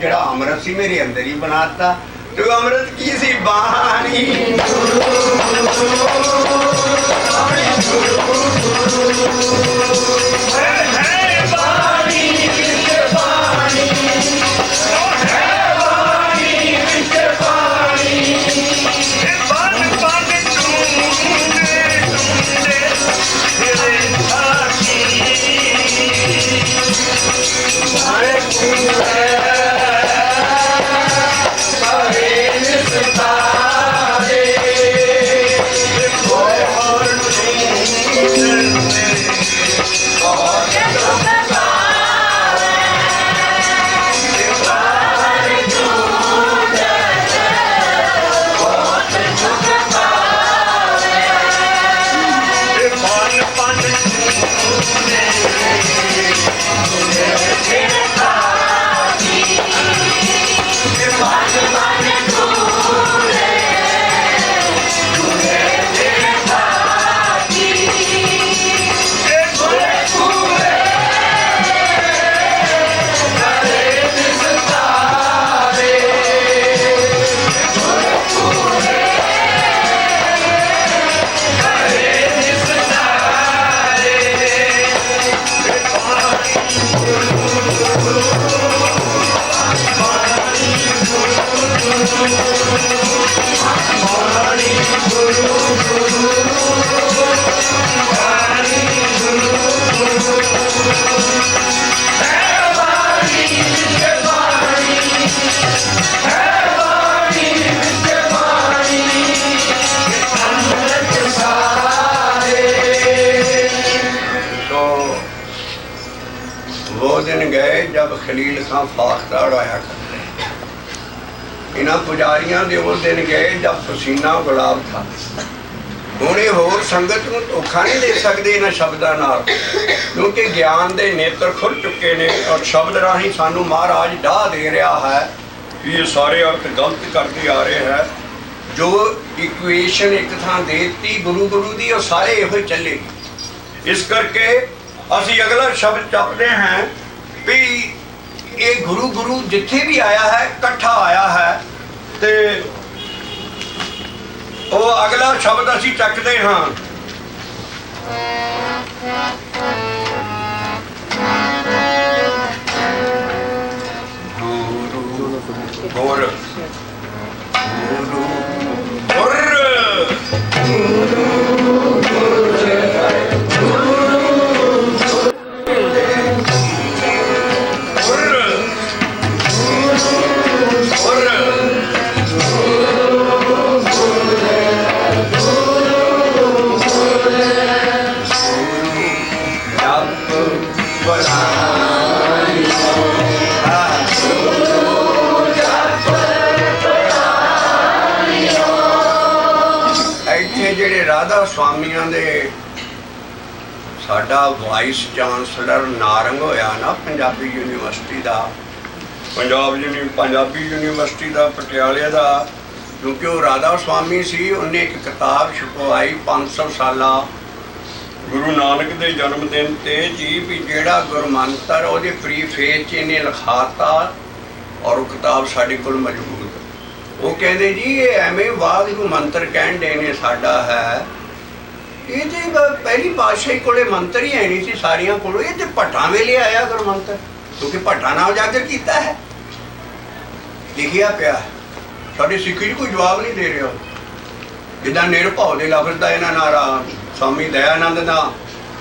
जड़ा अमृत सी मेरे अंदर ही बनाता। तो अमृत की सी बाणी जब खलील खां फाख्ता उड़ाया करते। इन्हां पुजारियां दे उस दिन गए जब पसीना गुलाब था। हुण ये होर संगत नूं धोखा नहीं दे सकदे इन्हां शब्दां नाल, क्योंकि ज्ञान दे नेत्र खुल चुके ने और शब्द राही सानू महाराज डाह दे रहा है कि ये सारे अर्थ गलत करते आ रहे हैं। जो इक्वेशन एक थां देती गुरु गुरु दी और सारे इहो चलेगी। इस करके असी अगला शब्द चपते हैं भी ये गुरु गुरु जिथे भी आया है इकट्ठा आया है, ते वो अगला शब्द असी चकते हाँ गुरु राधा स्वामियों दे साडा वाइस चांसलर नारंग होया ना पंजाबी यूनिवर्सिटी का, पंजाबी यूनिवर्सिटी का पटियाले का, क्योंकि वो राधा स्वामी सी। उन्हें एक किताब छपवाई 500 साला गुरु नानक के जन्मदिन ते जी भी जेड़ा गुरमंत्र वो प्रीफेस च इन्हें लिखाता और वो किताब साढ़े कोल मौजूद। वो कहते जी ये एवें वाहिगुरू मंत्र कहन डे ने साडा है, ये तो पहली पातशाही कोले मंत्र ही है नहीं सी सारियां कोलों, ये तो भट्टां वेले आया गुरु मंत्र, क्योंकि भट्टां नाल उजागर कीता है, लिखिया पिया। साडे सिक्खी कोई जवाब नहीं दे रहा। जिद्दां निरभाव दे लफ्ज़ दा इन्हां नारा स्वामी दयानंद दा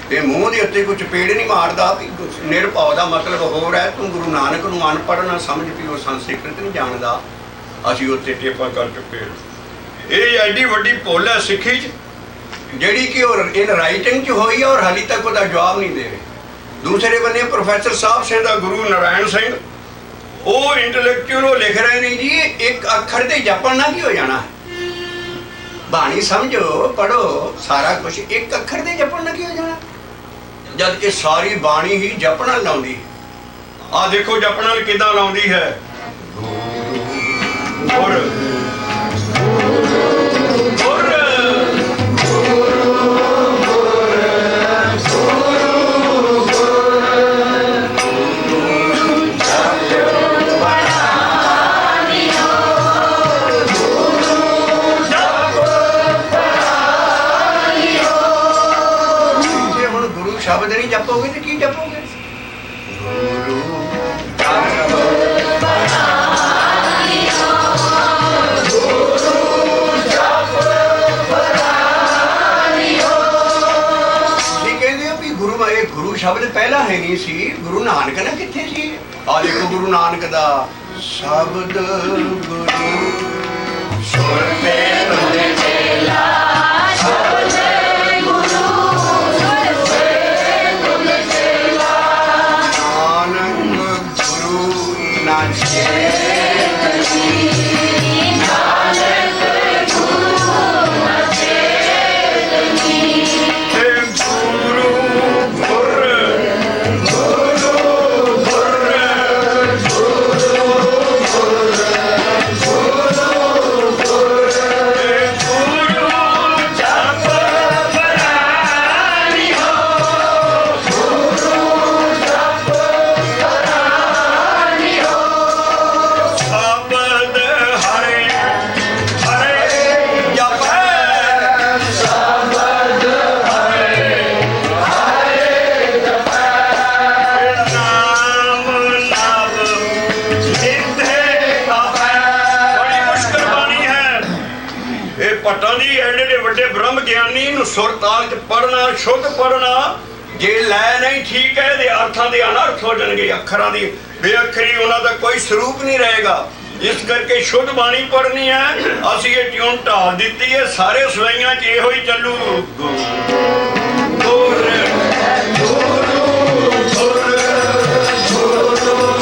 ते मूँह दे उत्ते कोई चपेड़ नहीं मारदा भी निरभाव दा मतलब होर है, तू गुरु नानक नूं अनपढ़ ना समझ भी वो संस्कृत नहीं जानदा। असी उत्ते टेपा कर चुके। ये एडी वड्डी भुल है सिक्खी च जिहड़ी कि इन राइटिंग च होई है और हाली तक उसका जवाब नहीं दे रहे। दूसरे बने प्रोफैसर साहब सिंह दा गुरु नारायण सिंह, वो इंटलैक्चुअल लिख रहे हैं जी एक अखर दे जपण ना की हो जाना है। बाणी समझो पढ़ो सारा कुछ, एक अखर दे जपण ना की हो जाना, जद कि सारी बाणी ही जपण लाउंदी। आ देखो जपण किदां लाउंदी है। और गुरु शब्द नहीं जपोगे तो की जपोगे? गुरु शब्द पहला है नहीं सी, गुरु नानक ना किथे सी। आ देखो गुरु नानक दा शब्द गुरु सुरते तुझे चेला, शब्द गुरु सुरते तुझे चेला, नानक गुरु ना चेतनी, नानक गुरु ना चेतनी, सुर ताल च पढ़ना शुद्ध पढ़ना, जे लै नहीं ठीक है दे अर्थां दे अनर्थ हो जाएंगे, अखरां दी बेअखरी उन्हां दा कोई स्वरूप नहीं रहेगा। इस करके शुद्ध बाणी पढ़नी है। असीं ये ट्यून ढाल दित्ती है, सारे सवाइयां च इहो ही चलू। गुरु गुरु गुरु गुरु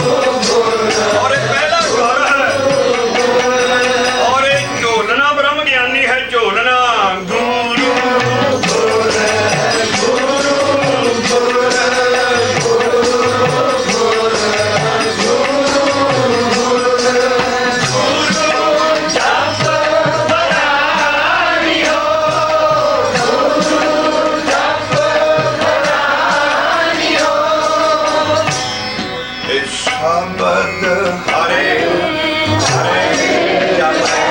शब्द हरे हरे जपै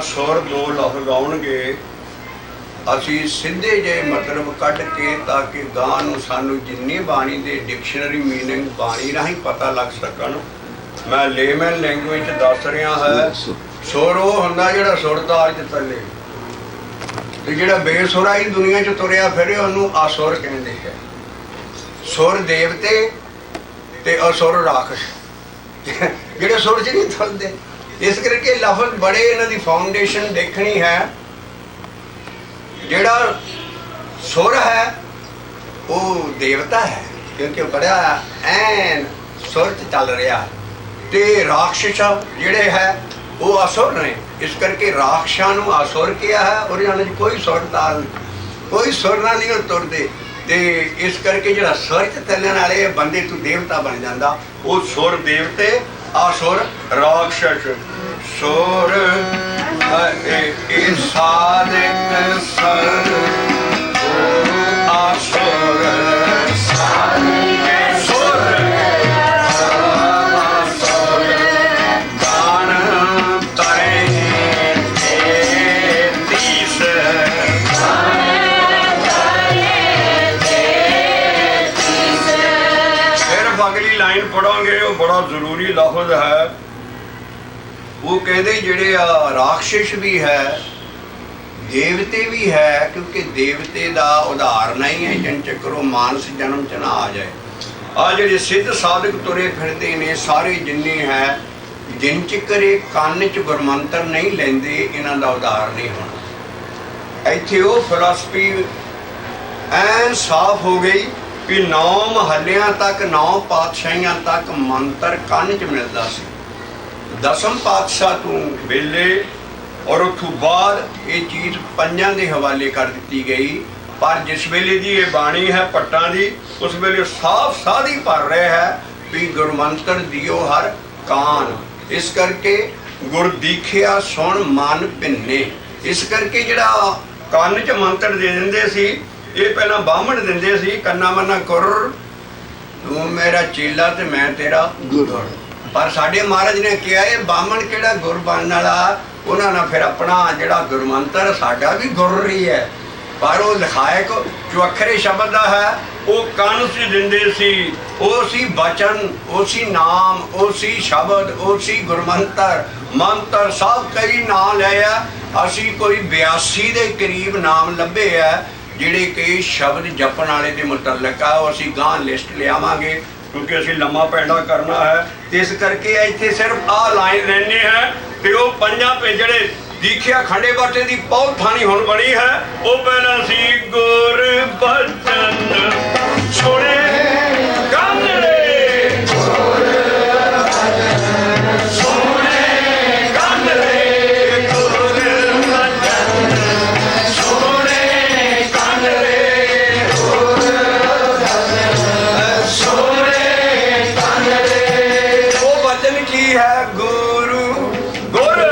ਸੁਰ ਦੋ ਲਫ਼ਜ਼ ਆਉਣਗੇ, ਅਸੀਂ ਸਿੱਧੇ ਜੇ ਮਤਲਬ ਕੱਢ ਕੇ ਤਾਂ ਕਿ ਗਾਂ ਨੂੰ ਸਾਨੂੰ ਜਿੰਨੀ ਬਾਣੀ ਦੇ ਡਿਕਸ਼ਨਰੀ ਮੀਨਿੰਗ ਬਾਣੀ ਰਾਹੀਂ ਪਤਾ ਲੱਗ ਸਕਣ। ਮੈਂ ਲੇਮਨ ਲੈਂਗੁਏਜ 'ਚ ਦੱਸ ਰਿਹਾ ਹੈ। ਸੁਰ ਉਹ ਹੁੰਦਾ ਜਿਹੜਾ ਸੁਰ ਤਾਲ 'ਚ ਚੱਲੇ, ਤੇ ਜਿਹੜਾ ਬੇਸੁਰਾ ਹੀ ਦੁਨੀਆ 'ਚ ਤੁਰਿਆ ਫਿਰੇ ਉਹਨੂੰ ਅਸੁਰ ਕਹਿੰਦੇ ਹੈ। ਸੁਰ ਦੇਵਤੇ ਤੇ ਅਸੁਰ ਰਾਖਸ਼ ਜਿਹੜੇ ਸੁਰ 'ਚ ਨਹੀਂ ਤੁਰਦੇ। ਇਸ ਕਰਕੇ ਲਫ਼ਜ਼ ਬੜੇ ਇਹਨਾਂ ਦੀ ਫਾਊਂਡੇਸ਼ਨ ਦੇਖਣੀ ਹੈ। ਜਿਹੜਾ ਸੁਰ ਹੈ ਉਹ ਦੇਵਤਾ ਹੈ ਕਿਉਂਕਿ ਉਹ ਬੜਾ ਐਨ ਸੁਰ 'ਚ ਚੱਲ ਰਿਹਾ, ਤੇ ਰਾਖਸ਼ ਜਿਹੜੇ ਹੈ ਉਹ ਅਸੁਰ ਨੇ। ਇਸ ਕਰਕੇ ਰਾਖਸ਼ਾਂ ਨੂੰ ਅਸੁਰ ਕਿਹਾ ਹੈ। ਉਹਨਾਂ 'ਚ ਕੋਈ ਸੁਰ ਤਾਲ ਕੋਈ ਸੁਰ ਨਾਲ ਨਹੀਂ ਤੁਰਦੇ, ਤੇ ਇਸ ਕਰਕੇ ਜਿਹੜਾ ਸੁਰ 'ਚ ਚੱਲਣ ਵਾਲੇ ਬੰਦੇ ਤੂੰ ਦੇਵਤਾ ਬਣ ਜਾਂਦਾ। ਉਹ ਸੁਰ ਦੇਵਤੇ असुर राक्षस सुर साधिक सर असुर सुर गान तरे तीस। फिर अगली लाइन पढ़ोगे वो बड़ा जरूरी लफ्ज है। वो कहते ਜਿਹੜੇ ਆ ਰਾਖਸ਼ ਵੀ ਹੈ, ਦੇਵਤੇ ਵੀ ਹੈ, ਕਿਉਂਕਿ ਦੇਵਤੇ ਦਾ ਉਦਾਹਰ ਨਹੀਂ ਹੈ ਜਿਨ ਚੱਕਰੋਂ ਮਾਨਸ ਜਨਮ ਚ ਨਾ ਆ ਜਾਏ। ਆ ਜਿਹੜੇ ਸਿੱਧ ਸਾਧਕ ਤੁਰੇ ਫਿਰਦੇ ਨੇ ਸਾਰੇ ਜਿੰਨੇ ਹੈ, ਜਿਨ ਚੱਕਰੇ ਕੰਨ ਚ ਗੁਰਮੰਤਰ ਨਹੀਂ ਲੈਂਦੇ, ਇਹਨਾਂ ਦਾ ਉਦਾਹਰ ਨਹੀਂ ਹੋਣਾ। ਇੱਥੇ ਉਹ ਫਿਲਾਸਫੀ ਐਨ ਸਾਫ਼ ਹੋ ਗਈ ਵੀ 9 ਮਹੱਲਿਆਂ ਤੱਕ 9 ਪਾਤਸ਼ਾਹੀਆਂ ਤੱਕ ਮੰਤਰ ਕੰਨ ਚ ਮਿਲਦਾ ਸੀ। 10ਮ ਪਾਤਸ਼ਾਹ ਤੋਂ ਵੇਲੇ ਔਰ ਉਥੋਂ ਬਾਅਦ ਇਹ ਚੀਜ਼ ਪੰਜਾਂ ਦੇ ਹਵਾਲੇ ਕਰ ਦਿੱਤੀ ਗਈ। ਪਰ ਜਿਸ ਵੇਲੇ ਦੀ ਇਹ ਬਾਣੀ ਹੈ ਭੱਟਾਂ ਦੀ, ਉਸ ਵੇਲੇ ਸਾਫ਼ ਸਾਧੀ ਭਰ ਰਿਹਾ ਹੈ ਵੀ ਗੁਰਮੰਤਰ ਦਿਓ ਹਰ ਕਾਨ। ਇਸ ਕਰਕੇ ਗੁਰ ਦੀਖਿਆ ਸੁਣ ਮਨ ਭਿੰਨੇ। ਇਸ ਕਰਕੇ ਜਿਹੜਾ ਕੰਨ 'ਚ ਮੰਤਰ ਦੇ ਦਿੰਦੇ ਸੀ, ਇਹ ਪਹਿਲਾਂ ਬਾਹਮਣ ਦਿੰਦੇ ਸੀ, ਕੰਨਾ ਮੰਨਾ ਕੁਰ ਤੂੰ ਮੇਰਾ ਚੇਲਾ ਤੇ ਮੈਂ ਤੇਰਾ ਗੁਰ। ਪਰ ਸਾਡੇ ਮਹਾਰਾਜ ਨੇ ਕਿਹਾ ਇਹ ਬਾਹਮਣ ਕਿਹੜਾ ਗੁਰ ਬਣਨ ਵਾਲਾ, ਉਹਨਾਂ ਨਾਲ ਫਿਰ ਆਪਣਾ ਜਿਹੜਾ ਗੁਰਮੰਤਰ ਸਾਡਾ ਵੀ ਗੁਰ ਰਹੀ ਹੈ, ਪਰ ਉਹ ਲਿਖਾਇਕ ਜੋ ਵੱਖਰੇ ਸ਼ਬਦ ਦਾ ਹੈ, ਉਹ ਕੰਨ ਸੀ ਦਿੰਦੇ ਸੀ, ਉਹ ਸੀ ਬਚਨ, ਉਹ ਸੀ ਨਾਮ, ਉਹ ਸੀ ਸ਼ਬਦ, ਉਹ ਸੀ ਗੁਰਮੰਤਰ ਮੰਤਰ, ਸਭ ਕਈ ਨਾਂ ਲਏ ਆ। ਅਸੀਂ ਕੋਈ 82 ਦੇ ਕਰੀਬ ਨਾਮ ਲੱਭੇ ਆ ਜਿਹੜੇ ਕਿ ਸ਼ਬਦ ਜਪਣ ਵਾਲੇ ਦੇ ਮੁਤਲਕ ਆ। ਉਹ ਅਸੀਂ ਗਾਂ ਲਿਸਟ ਲਿਆਵਾਂਗੇ ਕਿਉਂਕਿ ਅਸੀਂ ਲੰਮਾ ਪੈਂਡਾ ਕਰਨਾ ਹੈ, ਤੇ ਇਸ ਕਰਕੇ ਇੱਥੇ ਸਿਰਫ ਆਹ ਲਾਈਨ ਲੈਣੇ ਹੈ। ਤੇ ਉਹ ਪੰਜਾਂ ਜਿਹੜੇ ਦੀਖਿਆ ਖੰਡੇ ਬਾਟੇ ਦੀ ਬਹੁਤ ਥਾਣੀ ਹੁਣ ਬਣੀ ਹੈ, ਉਹ ਪਹਿਲਾਂ ਸੀ ਗੁਰ ਬਚਨ ਸੁਣੇ ਕੰਨ ਰੇ, ਗੁਰ ਬਚਨ ਸੁਣੇ ਕੰਨ ਰੇ, ਗੁਰ ਬਚਨ ਸੁਣੇ ਕੰਨ ਰੇ, ਗੁਰ ਬਚਨ ਸੁਣੇ ਕੰਨ ਰੇ। ਉਹ ਬਚਨ ਕੀ ਹੈ? ਗੁਰੂ ਗੁਰ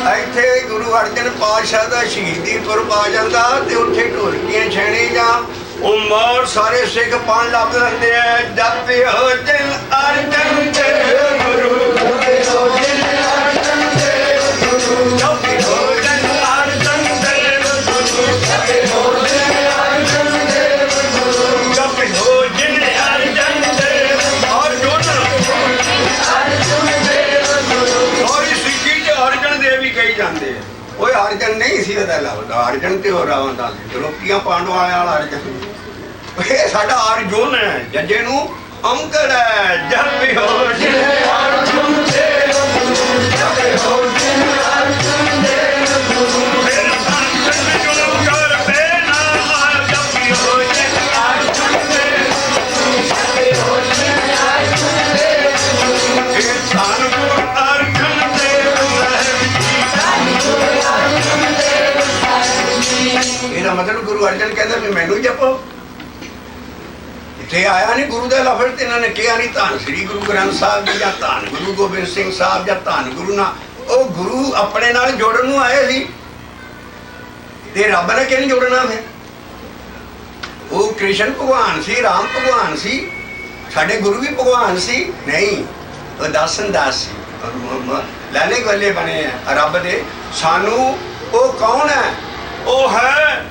ਇੱਥੇ ਗੁਰੂ ਅਰਜਨ ਪਾਤਸ਼ਾਹ ਦਾ ਸ਼ਹੀਦੀ ਪੁਰਬ ਆ ਜਾਂਦਾ ਤੇ ਉੱਥੇ ਢੋਲਕੀਆਂ ਛੇੜੇ ਜਾਂ ਉਹ ਮੋਰ ਸਾਰੇ ਸਿੱਖ ਪਾਣ ਲੱਗ ਲੈਂਦੇ ਆ। ਜਪਿਓ ਦਿਲ ਅਰਜਨ ਦੇਵ ਗੁਰੂ, ਜਪਿਓ ਦਿਲ ਅਰਜਨ ਦੇਵ ਗੁਰੂ, ਜਪਿਓ ਦਿਲ ਅਰਜਨ ਦੇਵ ਗੁਰੂ, ਜਪਿਓ ਦਿਲ ਅਰਜਨ ਦੇਵ ਗੁਰੂ, ਜਪਿਓ ਦਿਲ ਅਰਜਨ ਦੇਵ ਅਰਜਨ ਦੇਵ ਗੁਰੂ। ਔਰ ਸਿੱਖੀ ਚ ਅਰਜਨ ਦੇਵ ਹੀ ਕਹੀ ਜਾਂਦੇ ਆ। ਉਹ ਅਰਜਨ ਨਹੀਂ ਸੀ ਉਹਦਾ ਲੱਭਦਾ, ਅਰਜਨ ਤੇ ਹੋ ਰਹਾ ਹੁੰਦਾ ਰੋਕੀਆਂ ਪਾਂਡੂ ਵਾਲਿਆਂ ਵਾਲਾ ਅਰਜਨ। ਇਹ ਸਾਡਾ ਅਰਜੁਨ ਹੈ, ਜੱਜੇ ਨੂੰ ਅੰਕੜ ਹੈ। ਜਪਿਓ ਦਿਲ ਅਰਜਨ ਦੇਵ ਗੁਰੂ, ਜਪਿਓ ਦਿਲ ਅਰਜਨ ਦੇਵ ਗੁਰੂ, ਫਿਰ ਸੰਤ ਜੁਲਮ ਕਰ ਬੇਨਾ, ਜਪਿਓ ਦਿਲ ਅਰਜਨ ਦੇਵ ਗੁਰੂ, ਜਪਿਓ ਦਿਲ ਅਰਜਨ ਦੇਵ ਗੁਰੂ, ਫਿਰ ਧੰਨ ਗੁਰੂ ਅਰਜਨ ਦੇਵ ਸਾਹਿਬ ਜੀ, ਧੰਨ ਗੁਰੂ ਅਰਜਨ ਦੇਵ ਸਾਹਿਬ ਜੀ। ਇਹਦਾ ਮਤਲਬ ਗੁਰੂ ਅਰਜਨ ਕਹਿੰਦਾ ਵੀ ਮੈਨੂੰ ਜਪੋ। ਇੱਥੇ ਆਇਆ ਨਹੀਂ ਗੁਰੂ ਦਾ ਲਫ਼ਜ਼ ਤੇ ਇਹਨਾਂ ਨੇ ਕਿਹਾ ਨਹੀਂ ਧੰਨ ਸ੍ਰੀ ਗੁਰੂ ਗ੍ਰੰਥ ਸਾਹਿਬ ਜੀ ਜਾਂ ਧੰਨ ਗੁਰੂ ਗੋਬਿੰਦ ਸਿੰਘ ਸਾਹਿਬ ਜਾਂ ਧੰਨ ਗੁਰੂ ਨਾ। ਉਹ ਗੁਰੂ ਆਪਣੇ ਨਾਲ ਜੋੜਨ ਨੂੰ ਆਏ ਸੀ ਤੇ ਰੱਬ ਨੇ ਕਿਹਨੂੰ ਜੋੜਨਾ ਫਿਰ? ਉਹ ਕ੍ਰਿਸ਼ਨ ਭਗਵਾਨ ਸੀ, ਰਾਮ ਭਗਵਾਨ ਸੀ, ਸਾਡੇ ਗੁਰੂ ਵੀ ਭਗਵਾਨ ਸੀ ਨਹੀਂ, ਉਹ ਦਾਸਨ ਦਾਸ ਸੀ, ਲਾਲੇ ਗੋਲੇ ਬਣੇ ਆ ਰੱਬ ਦੇ। ਸਾਨੂੰ ਉਹ ਕੌਣ ਹੈ? ਉਹ ਹੈ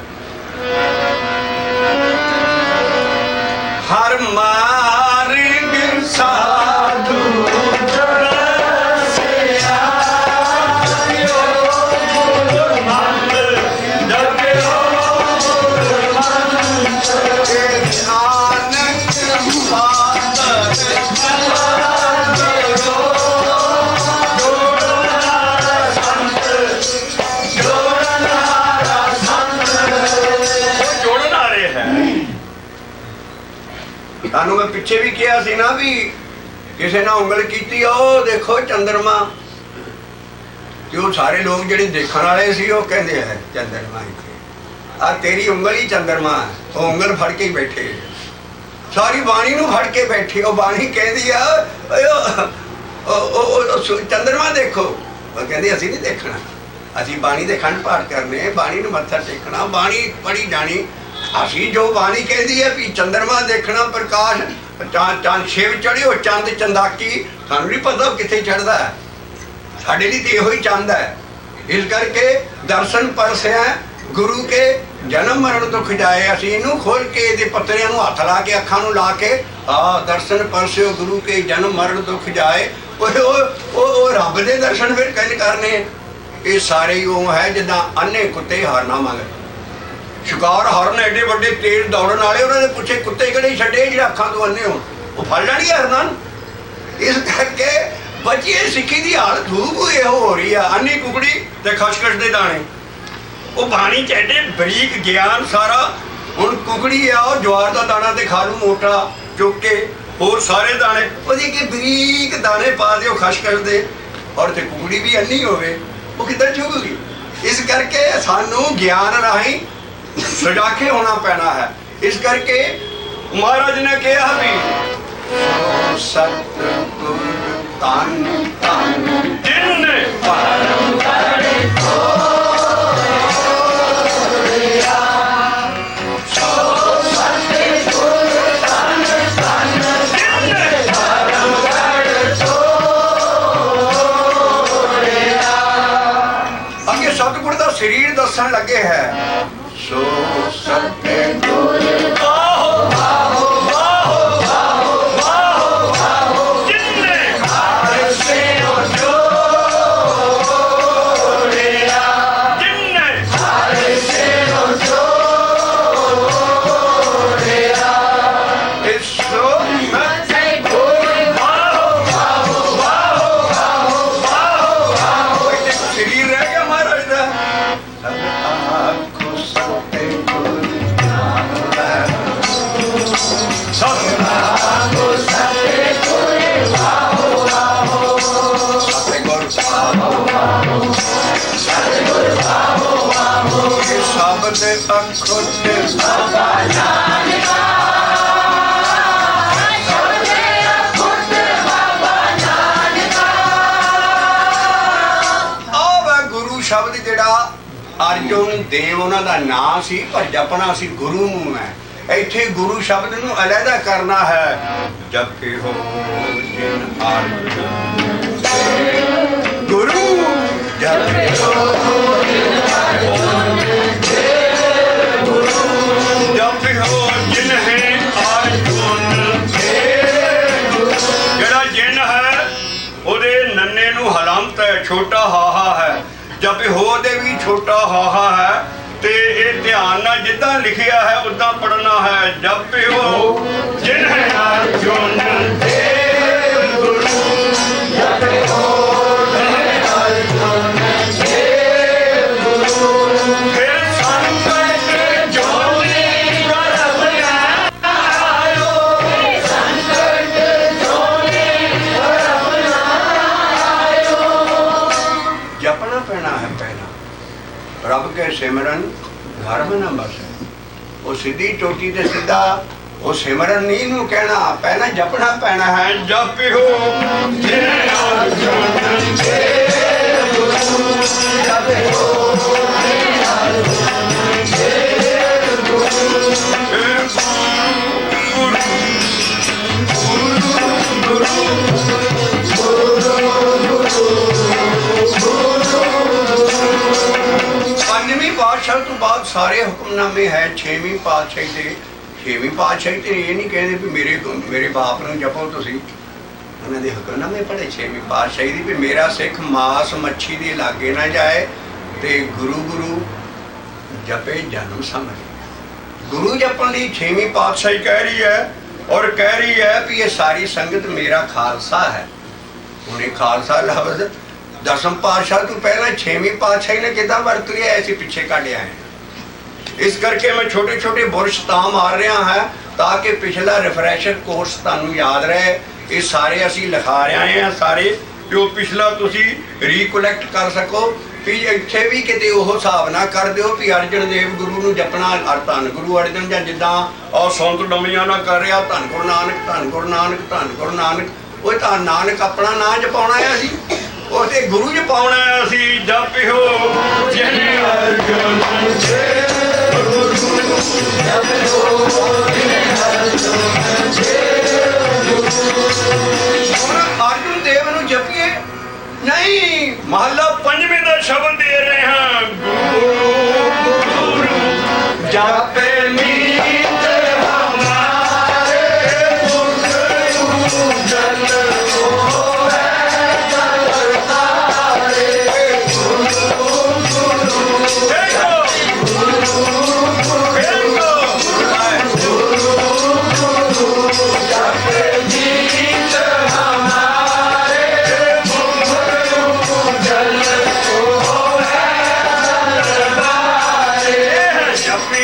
ਹਰ ਮਾਰਗ ਸਾਧੂ ਰਸਿਆ, ਗੁਰਮੰਤ ਜਪਿਓ ਗੁਰਮੰਤ, ਨਾਨਕ ਸਾਧਨ ਜਪਿਓ ਜੋੜਨਾਰਾ ਸੰਤ, ਜੋੜਨਾਰਾ ਸੰਤ। ਉਹ ਜੋੜਨਾਰੇ ਹੈ। ਤੁਹਾਨੂੰ ਮੈਂ ਪਿੱਛੇ ਵੀ ਕਿਹਾ ਸੀ ਨਾ ਵੀ ਕਿਸੇ ਨਾਲ ਉਂਗਲ ਕੀਤੀ, ਉਹ ਦੇਖੋ ਚੰਦਰਮਾ, ਤੇ ਉਹ ਸਾਰੇ ਲੋਕ ਜਿਹੜੇ ਦੇਖਣ ਵਾਲੇ ਸੀ ਉਹ ਕਹਿੰਦੇ ਆ ਚੰਦਰਮਾ ਇੱਥੇ ਆ, ਤੇਰੀ ਉਂਗਲ ਹੀ ਚੰਦਰਮਾ। ਉਹ ਉਂਗਲ ਫੜ ਕੇ ਹੀ ਬੈਠੇ, ਸਾਰੀ ਬਾਣੀ ਨੂੰ ਫੜ ਕੇ ਬੈਠੇ। ਉਹ ਬਾਣੀ ਕਹਿੰਦੀ ਆ ਚੰਦਰਮਾ ਦੇਖੋ, ਉਹ ਕਹਿੰਦੇ ਅਸੀਂ ਨਹੀਂ ਦੇਖਣਾ, ਅਸੀਂ ਬਾਣੀ ਦੇ ਖੰਡ ਪਾਠ ਕਰਨੇ, ਬਾਣੀ ਨੂੰ ਮੱਥਾ ਟੇਕਣਾ, ਬਾਣੀ ਪੜ੍ਹੀ ਜਾਣੀ। ਅਸੀਂ ਜੋ ਬਾਣੀ ਕਹਿੰਦੀ ਹੈ ਵੀ ਚੰਦਰਮਾ ਦੇਖਣਾ, ਪ੍ਰਕਾਸ਼ ਚੰਦ ਸ਼ਿਵ ਚੜਿਓ ਚੰਦ ਚੰਦਾਕੀ, ਸਾਨੂੰ ਨਹੀਂ ਪਤਾ ਉਹ ਕਿੱਥੇ ਚੜ੍ਹਦਾ ਹੈ, ਸਾਡੇ ਲਈ ਤੇ ਇਹੋ ਹੀ ਚੰਦ ਹੈ। ਇਸ ਕਰਕੇ ਦਰਸ਼ਨ ਪਰਸਿਆ ਗੁਰੂ ਕੇ ਜਨਮ ਮਰਨ ਦੁੱਖ ਜਾਏ। ਅਸੀਂ ਇਹਨੂੰ ਖੋਲ ਕੇ ਇਹਦੇ ਪੱਤਰਿਆਂ ਨੂੰ ਹੱਥ ਲਾ ਕੇ ਅੱਖਾਂ ਨੂੰ ਲਾ ਕੇ ਦਰਸ਼ਨ ਪਰਸਿਓ ਗੁਰੂ ਕੇ ਜਨਮ ਮਰਨ ਦੁੱਖ ਜਾਏ। ਉਹ ਰੱਬ ਦੇ ਦਰਸ਼ਨ ਫਿਰ ਕਿੰਝ ਕਰਨੇ? ਇਹ ਸਾਰੇ ਹੀ ਉਹ ਹੈ ਜਿੱਦਾਂ ਅੰਨੇ ਕੁੱਤੇ ਹਰਨਾ ਮੰਗਦੇ। ਸ਼ਿਕਾਰ ਹਰਨ ਐਡੇ ਵੱਡੇ ਤੇਜ਼ ਦੌੜਨ ਵਾਲੇ, ਉਹਨਾਂ ਦੇ ਪੁੱਛੇ ਕੁੱਤੇ ਕਿਹੜੇ ਛੱਡੇ ਜਿਹੜੇ ਅੱਖਾਂ ਤੋਂ ਅੰਨੇ ਹੋਣ? ਉਹ ਫੜ ਲੈਣਗੇ ਹਰਨਾਂ ਨੂੰ। ਇਸ ਕਰਕੇ ਬੱਚੇ ਸਿੱਖੀ ਦੀ ਹਾਲਤ ਹੂ ਇਹੋ ਹੋ ਰਹੀ ਆ। ਅੰਨੀ ਕੁਕੜੀ ਤੇ ਖਸ਼ਖਸ਼ ਦੇ ਦਾਣੇ, ਉਹ ਬਾਣੀ ਚ ਐਡੇ ਬਰੀਕ ਗਿਆਨ ਸਾਰਾ। ਹੁਣ ਕੁਕੜੀ ਆ, ਉਹ ਜਵਾਰ ਦਾ ਦਾਣਾ ਤੇ ਖਾ ਲੂ ਮੋਟਾ ਚੁੱਕ ਕੇ, ਹੋਰ ਸਾਰੇ ਦਾਣੇ ਉਹਦੇ ਕੇ ਬਰੀਕ ਦਾਣੇ ਪਾ ਦਿਓ ਖਸ਼ਖਸ਼ ਦੇ, ਔਰ ਤੇ ਕੁਕੜੀ ਵੀ ਅੰਨੀ ਹੋਵੇ, ਉਹ ਕਿੱਦਾਂ ਚੁਗੂਗੀ? ਇਸ करके सानू ज्ञान राही सजाखे होना पैना है। इस करके महाराज ने कहा भी सतगुर तन तन जिन्ने परम करे शरीर दसन लगे है सो सत्य गुर बाहो बाहो बाहो बाहो बाहो बाहो जिन्ने हार से जोड़िया जिन्ने हार से जोड़िया सो सत्य गुर बाहो बाहो बाहो बाहो बाहो बाहो शरीर रह गया महाराज दा गुरु शब्द जिहड़ा अर्जुन देव उन्हां दा नाम सी पर जपना सी गुरु नूं है। इत्थे गुरु शब्द नूं अलहदा करना है। जपे हो जिन अर्जुन गुरु जपे हो जिन अर्जुन गुरु जपे हो जिन है अर्जुन जिहड़ा जिन है ओदे नन्ने नूं हलंत है छोटा हाहा है। जपे हो दे भी छोटा हाहा है ते ये ध्यान ना जिदा लिखिया है उदा पढ़ना है। जपे हो जिन है अर्जुन देव गुरु जपे हो जिन अर्जुन देव गुरु फिर संकट जोनी प्रभ आयो संकट जोनी प्रभ आयो। जपना पैना है पहला रब के सिमरन घर में न बस वो सीधी चोटी ते सीधा वो सिमरन नहीं नू कहना पहला जपना पैना है। जपियो जिन अर्जुन देव गुरु जपियो जिन अर्जुन देव गुरु गुरु पंजवीं पातशाही तो बाद सारे हुक्मनामे है। छेवीं पातशाही से छेवीं पातशाही तो ये नहीं कहते भी मेरे बाप नूं जपो तुसीं उन्होंने हुक्मनामे पढ़े छेवीं पातशाही दी भी मेरा सिख मास मच्छी दे लागे ना जाए ते गुरु गुरु जपे जन्म समझ। गुरु जपन दी छेवीं पातशाही कह रही है और कह रही है भी ये सारी संगत मेरा खालसा है। उन्हें खालसा लफ्ज़ दसम पातशाह तो पहला छेवीं पातशाही ने कितना वरत लिया ऐसे पीछे काटे आए। इस करके मैं छोटे छोटे बुरश तां मार रहा है ताकि पिछला रिफ्रैशर कोर्स तुहानू याद रहे। ये सारे असी लिखा रहे हैं सारे जो पिछला तुसी रिकलैक्ट कर सको भी इत्थे भी किते ओह हिसाब ना कर दिओ भी अर्जन देव गुरु नूं जपना धन गुरु अर्जन जां जिद्दां और संत डमियां ना कर रहा धन गुरु नानक धन गुरु नानक धन गुरु नानक। वो धन नानक अपना नां जपाउणा है असीं उसे गुरु च पाउणा है असीं। जपियो जिन अर्जुन देव गुरु जपियो जिन अर्जुन देव गुरु। अर्जुन देव नूं जपीए नहीं महला पंजवें दा शब्द दे रहे हैं गुरु गुरु जपे मीत हमारे मुख जल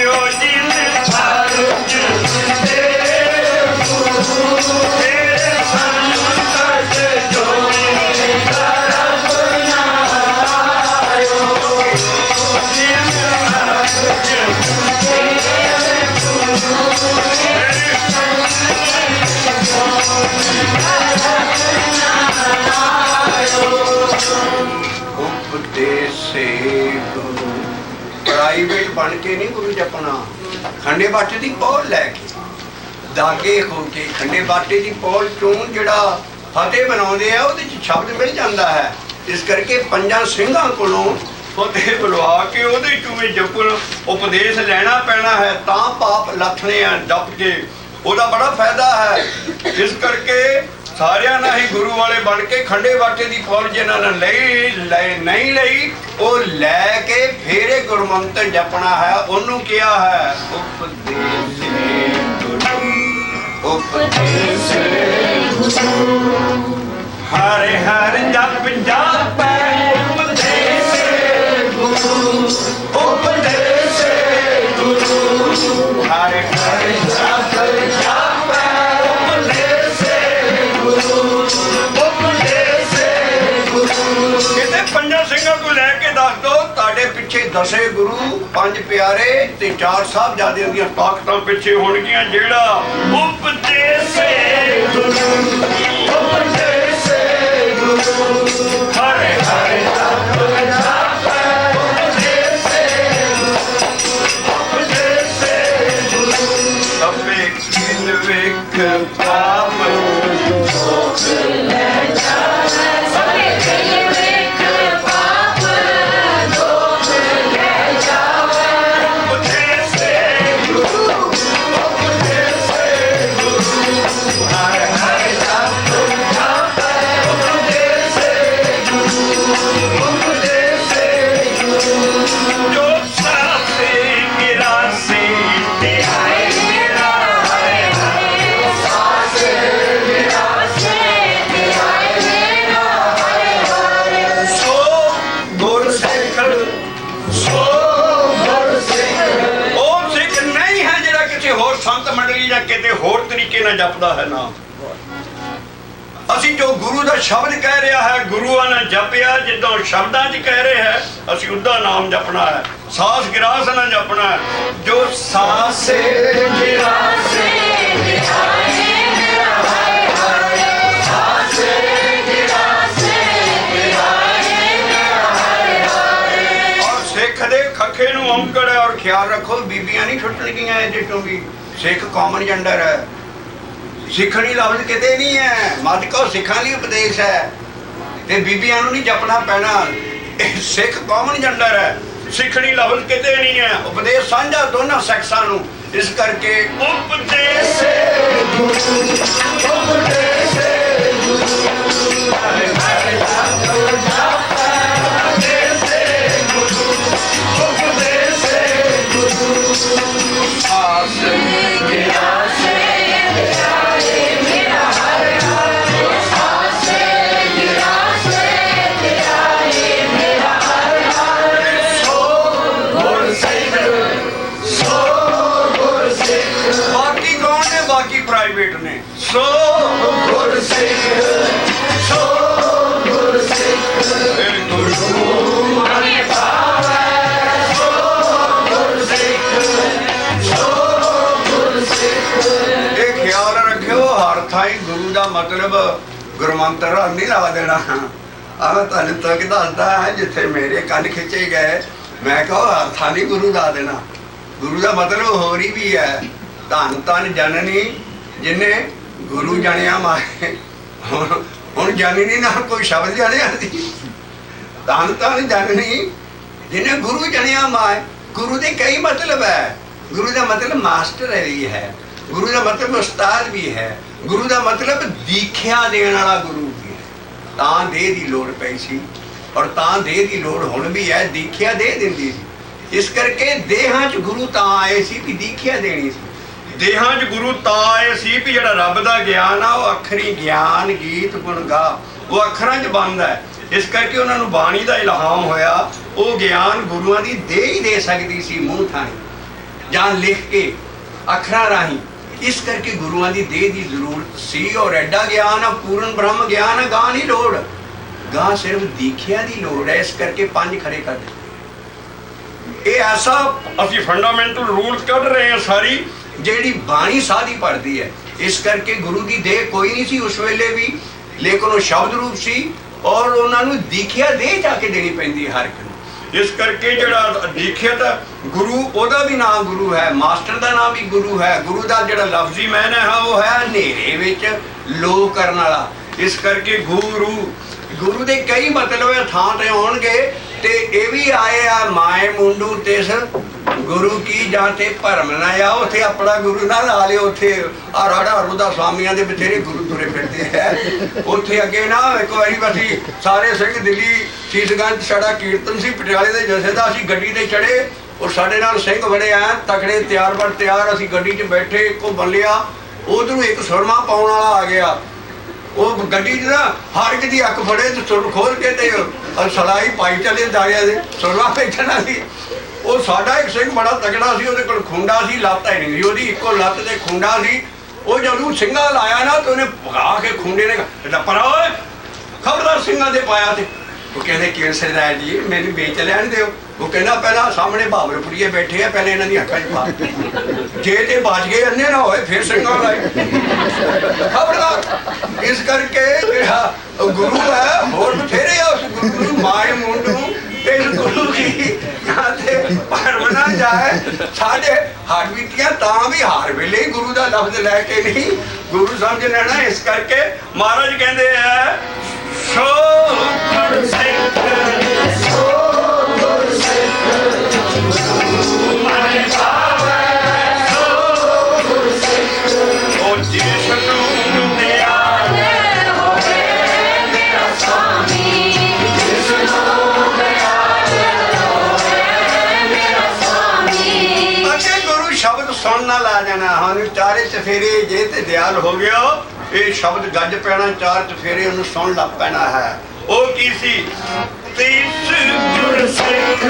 Jio ਪ੍ਰਾਈਵੇਟ ਬਣ ਕੇ ਨਹੀਂ ਗੁਰੂ ਜਪਣਾ। ਖੰਡੇ ਬਾਟੇ ਦੀ ਪੌਲ ਲੈ ਕੇ ਦਾਗੇ ਹੋ ਕੇ ਖੰਡੇ ਬਾਟੇ ਦੀ ਪੌਲ ਚੋਂ ਜਿਹੜਾ ਫਤਿਹ ਬਣਾਉਂਦੇ ਆ ਉਹਦੇ 'ਚ ਸ਼ਬਦ ਮਿਲ ਜਾਂਦਾ ਹੈ। ਇਸ ਕਰਕੇ ਪੰਜਾਂ ਸਿੰਘਾਂ ਕੋਲੋਂ ਫਤਿਹ ਬੁਲਵਾ ਕੇ ਉਹਦੇ ਚੋਂ ਵੀ ਜਪਣ ਉਪਦੇਸ਼ ਲੈਣਾ ਪੈਣਾ ਹੈ, ਤਾਂ ਪਾਪ ਲੱਥਣੇ ਆ ਜਪ ਕੇ, ਉਹਦਾ ਬੜਾ ਫਾਇਦਾ ਹੈ। ਇਸ ਕਰਕੇ ਸਾਰਿਆਂ ਨਾਲ ਹੀ ਗੁਰੂ ਵਾਲੇ ਬਣ ਕੇ ਖੰਡੇ ਬਾਟੇ ਦੀ ਪੌਲ ਜਿਹਨਾਂ ਨੇ ਨਹੀਂ ਲਈ ਉਹ ਲੈ ਕੇ ਫੇਰ ਇਹ ਗੁਰਮੰਤਰ ਜਪਣਾ ਹੈ। ਉਹਨੂੰ ਕਿਹਾ ਹੈ ਉਪਦੇਸ਼ ਹਰਿ ਹਰਿ ਜਪ ਜਾਪੈ ਉਪਦੇਸ਼ ਗੁਰੂ, ਉਪਦੇਸ਼ ਗੁਰੂ ਹਰਿ ਹਰਿ ਜਪ ਜਾਪੈ ਉਪਦੇਸ਼ ਗੁਰੂ, ਉਪਦੇਸ਼ ਗੁਰੂ। ਕਿਤੇ ਪੰਜਾਂ ਸਿੰਘਾਂ ਨੂੰ ਲੈ ਕੇ ਦੱਸ ਦੋ ਤੁਹਾਡੇ ਪਿੱਛੇ 10 ਗੁਰੂ, 5 ਪਿਆਰੇ ਤੇ 4 ਸਾਹਿਬਜ਼ਾਦਿਆਂ ਦੀਆਂ ਤਾਕਤਾਂ ਪਿੱਛੇ ਹੋਣਗੀਆਂ। ਜਿਹੜਾ ਉਪਦੇਸ਼ ਗੁਰੂ, ਉਪਦੇਸ਼ ਗੁਰੂ ਹਰਿ ਹਰਿ ਜਪ ਜਾਪੈ ਉਪਦੇਸ਼ ਗੁਰੂ, ਉਪਦੇਸ਼ ਗੁਰੂ। ਸਭੇ ਕਿਨ ਵੇਖ ਪਾਪ ਦੁਖ ਲੈ ਜਾਵੇ, ਸਭੇ ਕਿਨ ਵੇਖ ਪਾਪ ਦੁਖ ਲੈ ਜਾਵੇ। ਉਪਦੇਸ਼ ਗੁਰੂ, ਉਪਦੇਸ਼ ਗੁਰੂ ਹਰਿ ਹਰਿ ਜਪ ਜਾਪੈ ਉਪਦੇਸ਼ ਗੁਰੂ, ਉਪਦੇਸ਼ ਗੁਰੂ। ਜੋ ਸਾਸੇ ਮਿਰਾਸੀ ਧਿਆਏ ਮੇਰਾ ਹਰਿ ਹਰਿ, ਸਾਸੇ ਮਿਰਾਸੀ ਧਿਆਏ ਮੇਰਾ ਹਰਿ ਹਰਿ। ਸੋ ਗੁਰ ਸਿੱਖ, ਸੋ ਗੁਰ ਸਿੱਖ ਉਹ ਸਿੱਖ ਨਹੀਂ ਹੈ ਜਿਹੜਾ ਕਿਸੇ ਹੋਰ ਸੰਤ ਮੰਡਲੀ ਜਾਂ ਕਿਤੇ ਹੋਰ ਤਰੀਕੇ ਨਾਲ ਜਪਦਾ ਹੈ ਨਾਮ। ਅਸੀਂ ਜੋ ਗੁਰੂ ਦਾ ਸ਼ਬਦ ਕਹਿ ਰਿਹਾ ਹੈ, ਗੁਰੂਆਂ ਨੇ ਜਪਿਆ ਜਿੱਦਾਂ ਸ਼ਬਦਾਂ 'ਚ ਕਹਿ ਰਹੇ ਹੈ, ਅਸੀਂ ਉਹਦਾ ਨਾਮ ਜਪਣਾ ਹੈ। ਸਾਸ ਗਿਰਾਸ ਨਾਲ ਜਪਣਾ ਹੈ। ਜੋ ਸਾਸੇ ਗਿਰਾਸੇ ਧਿਆਏ ਮੇਰਾ ਹਰਿ ਹਰਿ, ਸਾਸੇ ਗਿਰਾਸੇ ਧਿਆਏ ਮੇਰਾ ਹਰਿ ਹਰਿ। ਔਰ ਸਿੱਖ ਦੇ ਖੱਖੇ ਨੂੰ ਔਂਕੜ ਹੈ। ਔਰ ਖਿਆਲ ਰੱਖੋ ਬੀਬੀਆਂ ਨਹੀਂ ਛੁੱਟਣਗੀਆਂ ਇਹਦੇ ਚੋਂ ਵੀ। ਸਿੱਖ ਕਾਮਨ ਜੈਂਡਰ ਹੈ। ਸਿੱਖਣੀ ਲਫ਼ਜ਼ ਕਿਤੇ ਨਹੀਂ ਹੈ। ਮਤ ਕਹੋ ਸਿੱਖਾਂ ਲਈ ਉਪਦੇਸ਼ ਹੈ ਤੇ ਬੀਬੀਆਂ ਨੂੰ ਨਹੀਂ ਜਪਣਾ ਪੈਣਾ। ਇਹ ਸਿੱਖ ਕਾਮਨ ਜੈਂਡਰ ਹੈ। ਸਿੱਖਣੀ ਲਫ਼ਜ਼ ਕਿਤੇ ਨਹੀਂ ਹੈ। ਉਪਦੇਸ਼ ਸਾਂਝਾ ਦੋਨਾਂ ਸੈਕਸਾਂ ਨੂੰ। ਇਸ ਕਰਕੇ ਉਪਦੇਸ਼ ਗੁਰੂ, ਉਪਦੇਸ਼ ਗੁਰੂ ਹਰਿ ਹਰਿ ਜਪ ਜਾਪੈ ਉਪਦੇਸ਼ ਗੁਰੂ, ਉਪਦੇਸ਼ ਗੁਰੂ। ਸਾਸੇ ਗਿਰਾਸੇ ਧਿਆਏ ਮੇਰਾ ਹਰਿ ਹਰਿ, ਸਾਸੇ ਗਿਰਾਸੇ ਧਿਆਏ ਮੇਰਾ ਹਰਿ ਹਰਿ। ਸੋ ਗੁਰ ਸਿੱਖ, ਸੋ ਗੁਰ ਸਿੱਖ। ਬਾਕੀ ਕੌਣ ਨੇ? ਬਾਕੀ ਪ੍ਰਾਈਵੇਟ ਨੇ। ਸੋ ਗੁਰ ਸਿੱਖ, ਸੋ ਗੁਰ ਸਿੱਖ ਗੁਰੂ ਮਨਿ ਭਾਵੈ, ਸੋ ਗੁਰ ਸਿੱਖ, ਸੋ ਗੁਰ ਸਿੱਖ। ਇਹ ਖਿਆਲ ਰੱਖਿਓ ਹਰ ਥਾਈ ਗੁਰੂ ਦਾ ਮਤਲਬ ਗੁਰਮੰਤਰ ਨਹੀਂ ਲਾ ਦੇਣਾ। ਆ ਮੈਂ ਤੁਹਾਨੂੰ ਤੱਕ ਦੱਸਦਾ ਹੈ ਜਿੱਥੇ ਮੇਰੇ ਕੰਨ ਖਿੱਚੇ ਗਏ ਮੈਂ ਕਹੋ ਹਰ ਥਾਂ ਨਹੀਂ ਗੁਰੂ ਲਾ ਦੇਣਾ। ਗੁਰੂ ਦਾ ਮਤਲਬ ਹੋਰ ਹੀ ਵੀ ਹੈ। ਧੰਨ ਧੰਨ ਜਨਨੀ ਜਿਹਨੇ ਗੁਰੂ ਜਾਣਿਆ ਮਾਏ। ਹੁਣ ਜਨਨੀ ਨਾਲ ਕੋਈ ਸ਼ਬਦ ਜਾਣਿਆ ਸੀ। ਧੰਨ ਧੰਨ ਜਨਨੀ ਜਿਹਨੇ ਗੁਰੂ ਜਾਣਿਆ ਮਾਏ। ਗੁਰੂ ਦੇ ਕਈ ਮਤਲਬ ਹੈ। ਗੁਰੂ ਦਾ ਮਤਲਬ ਮਾਸਟਰ ਵੀ ਹੈ, ਗੁਰੂ ਦਾ ਮਤਲਬ ਉਸਤਾਦ ਵੀ ਹੈ, ਗੁਰੂ ਦਾ ਮਤਲਬ ਦੀਖਿਆ ਦੇਣ ਵਾਲਾ ਗੁਰੂ ਵੀ ਹੈ। ਤਾਂ ਦੇਹ ਦੀ ਲੋੜ ਪਈ ਸੀ ਔਰ ਤਾਂ ਦੇਹ ਦੀ ਲੋੜ ਹੁਣ ਵੀ ਹੈ। ਦੀਖਿਆ ਦੇ ਦਿੰਦੀ ਸੀ। ਇਸ ਕਰਕੇ ਦੇਹਾਂ 'ਚ ਗੁਰੂ ਤਾਂ ਆਏ ਸੀ ਵੀ ਦੀਖਿਆ ਦੇਣੀ ਸੀ। ਦੇਹਾਂ 'ਚ ਗੁਰੂ ਤਾਂ ਆਏ ਸੀ ਵੀ ਜਿਹੜਾ ਰੱਬ ਦਾ ਗਿਆਨ ਆ ਉਹ ਅੱਖਰੀ ਗਿਆਨ ਗੀਤ ਗੁਣ ਗਾ ਉਹ ਅੱਖਰਾਂ 'ਚ ਬੰਦ ਹੈ। ਇਸ ਕਰਕੇ ਉਹਨਾਂ ਨੂੰ ਬਾਣੀ ਦਾ ਇਲਹਾਮ ਹੋਇਆ। ਉਹ ਗਿਆਨ ਗੁਰੂਆਂ ਦੀ ਦੇਹ ਹੀ ਦੇ ਸਕਦੀ ਸੀ, ਮੂੰਹ ਥਾਣੀ ਜਾਂ ਲਿਖ ਕੇ ਅੱਖਰਾਂ ਰਾਹੀਂ। ਇਸ ਕਰਕੇ ਗੁਰੂਆਂ ਦੀ ਦੇਹ ਦੀ ਜ਼ਰੂਰਤ ਸੀ। ਔਰ ਐਡਾ ਗਿਆਨ ਆ, ਪੂਰਨ ਬ੍ਰਹਮ ਗਿਆਨ ਆ, ਗਾਂ ਨਹੀਂ ਲੋੜ, ਗਾਂ ਸਿਰਫ ਦੀਖਿਆ ਦੀ ਲੋੜ ਹੈ। ਇਸ ਕਰਕੇ 5 ਖੜੇ ਕਰ ਦਿੱਤੇ। ਇਹ ਐਸਾ ਅਸੀਂ ਫੰਡਾਮੈਂਟਲ ਰੂਲ ਕੱਢ ਰਹੇ ਹਾਂ ਸਾਰੀ ਜਿਹੜੀ ਬਾਣੀ ਸਾਦੀ ਪੜਦੀ ਹੈ। ਇਸ ਕਰਕੇ ਗੁਰੂ ਦੀ ਦੇਹ ਕੋਈ ਨਹੀਂ ਸੀ ਉਸ ਵੇਲੇ ਵੀ, ਲੇਕਿਨ ਉਹ ਸ਼ਬਦ ਰੂਪ ਸੀ ਔਰ ਉਹਨਾਂ ਨੂੰ ਦੀਖਿਆ ਦੇ ਜਾ ਕੇ ਦੇਣੀ ਪੈਂਦੀ ਹੈ ਹਰ ਇੱਕ ਨੂੰ। इस करके जिहड़ा दीखित गुरु ओदा भी नाम गुरु है, मास्टर का नाम भी गुरु है। गुरु का जिहड़ा लफ्जी मैने है वो है हनेरे विच लो करने वाला। इस करके गुरु गुरु के कई मतलब थां ते आउणगे ते ये भी आए आ माए मुंडू तिस गुरु की जाते भरम ना आ। उत्थे अपना गुरु ना ला लियो, उत्थे आ राड़ा रुदा स्वामियां दे बथेरे गुरु तुरे फिरदे है। उत्थे अगे ना एक बारी असीं सारे सिंह दिल्ली शीशगंज साडा कीर्तन सी पटियाले दे जथे दा, असीं गड्डी ते चढ़े और साडे नाल सिंह बड़े ऐ तकड़े तैयार बर तैयार। असीं गड्डी 'च बैठे, इक्को बल्लिया उधरों एक सुरमा पाउण वाला आ गया। वो गड्डी च ना हर एक दी अख फड़े ते सुर खोल के ते सलाई पाई चले दारिया दे सुरवा बेचना सी। वो साडा एक सिंह बड़ा तगड़ा सी, उहदे कोल खुंडा सी, लत्त है नहीं सी ओहदी, इक्को लत्त ते खुंडा सी। वो जदों सिंघा लाया ना तो उन्हें भगा के खुंडे ने परा ओए खबरदार सिंघा दे पाया। ते वो कहते किरण सरदार जी मैंने बेच लैन दो। वो कहना पहला सामने भावलपुरीए बैठे है, पहले इन्हों दी अखां च पा, जे ते बच गए अन्ने ना होए फिर सिंघा लाए खबरदार। इस करके जिहड़ा गुरु है होर बथेरे आ, उस गुरु नूं माए मुंडू ते इस गुरु की ते भरम ना जाए। साडे हट बीतियां तां भी हर वेले गुरु दा लफ्ज लैके नहीं गुरु समझ लेना। इस करके महाराज कहंदे है सो गुरु सिख सो गुरु सिख मारे बाबा सो गुरु सिख ओ जिस नूं दयाले होवे मेरा स्वामी, जिस नूं दयाले होवे मेरा स्वामी। अगे गुरु शब्द सुन ना ला जाना, हम चारे चफेरे जे ते दयाल हो गया ये शब्द गज पैना, चार चफेरे उन्हें सुन लग पैना है। वो की सी तीस गुर सिख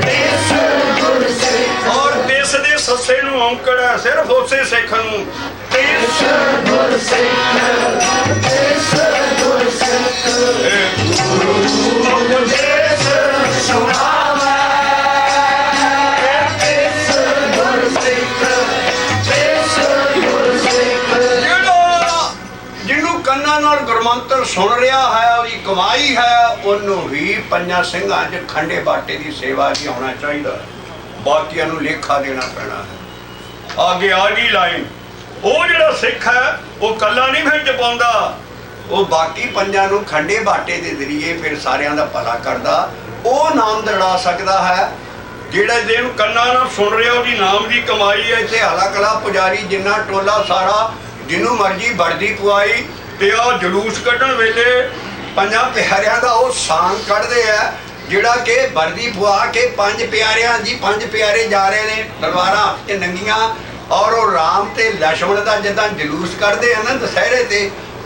तीस गुर सिख और देश दे सस्से नूं औंकड़ है सिर्फ उसे सिख नूं तीस गुर सिख तीस गुर सिख गुरु उपदेश सुनावे तीस गुर सिख तीस गुर सिख। जिन्हों कन्ना नाल गुरमंत्र सुन रहा है उसकी कमाई है, उन्होंने भी पंजा सिंघां च खंडे बाटे की सेवा भी होना चाहिए, बाकियां नूं लेखा देना पैना है। आगे आ गई लाइन, वो जिहड़ा सिख है वो कला नहीं फिर जपाउंदा, वो बाकी पंजा नूं खंडे बाटे के जरिए फिर सारियां दा भला करदा, वो नाम दड़ा सकता है। जिहड़ा दिन कन्ना नाल सुन रहा उसकी नाम की कमाई है। इत्थे हला कला पुजारी जिन्ना टोला सारा जिन्हों मर्जी वर्दी पवाई ते आ जलूस कढ़न वेले पंजा प्यारियां दा वो सांग कढ़दे है, जिहड़ा कि वर्दी पवा के पंज प्यारियां जी पंज प्यारे जा रहे ने तलवारां हत्थ च नंगियां और वो राम ते लक्ष्मण दा जिद्दां जलूस कढ़दे हैं ना दशहरे ते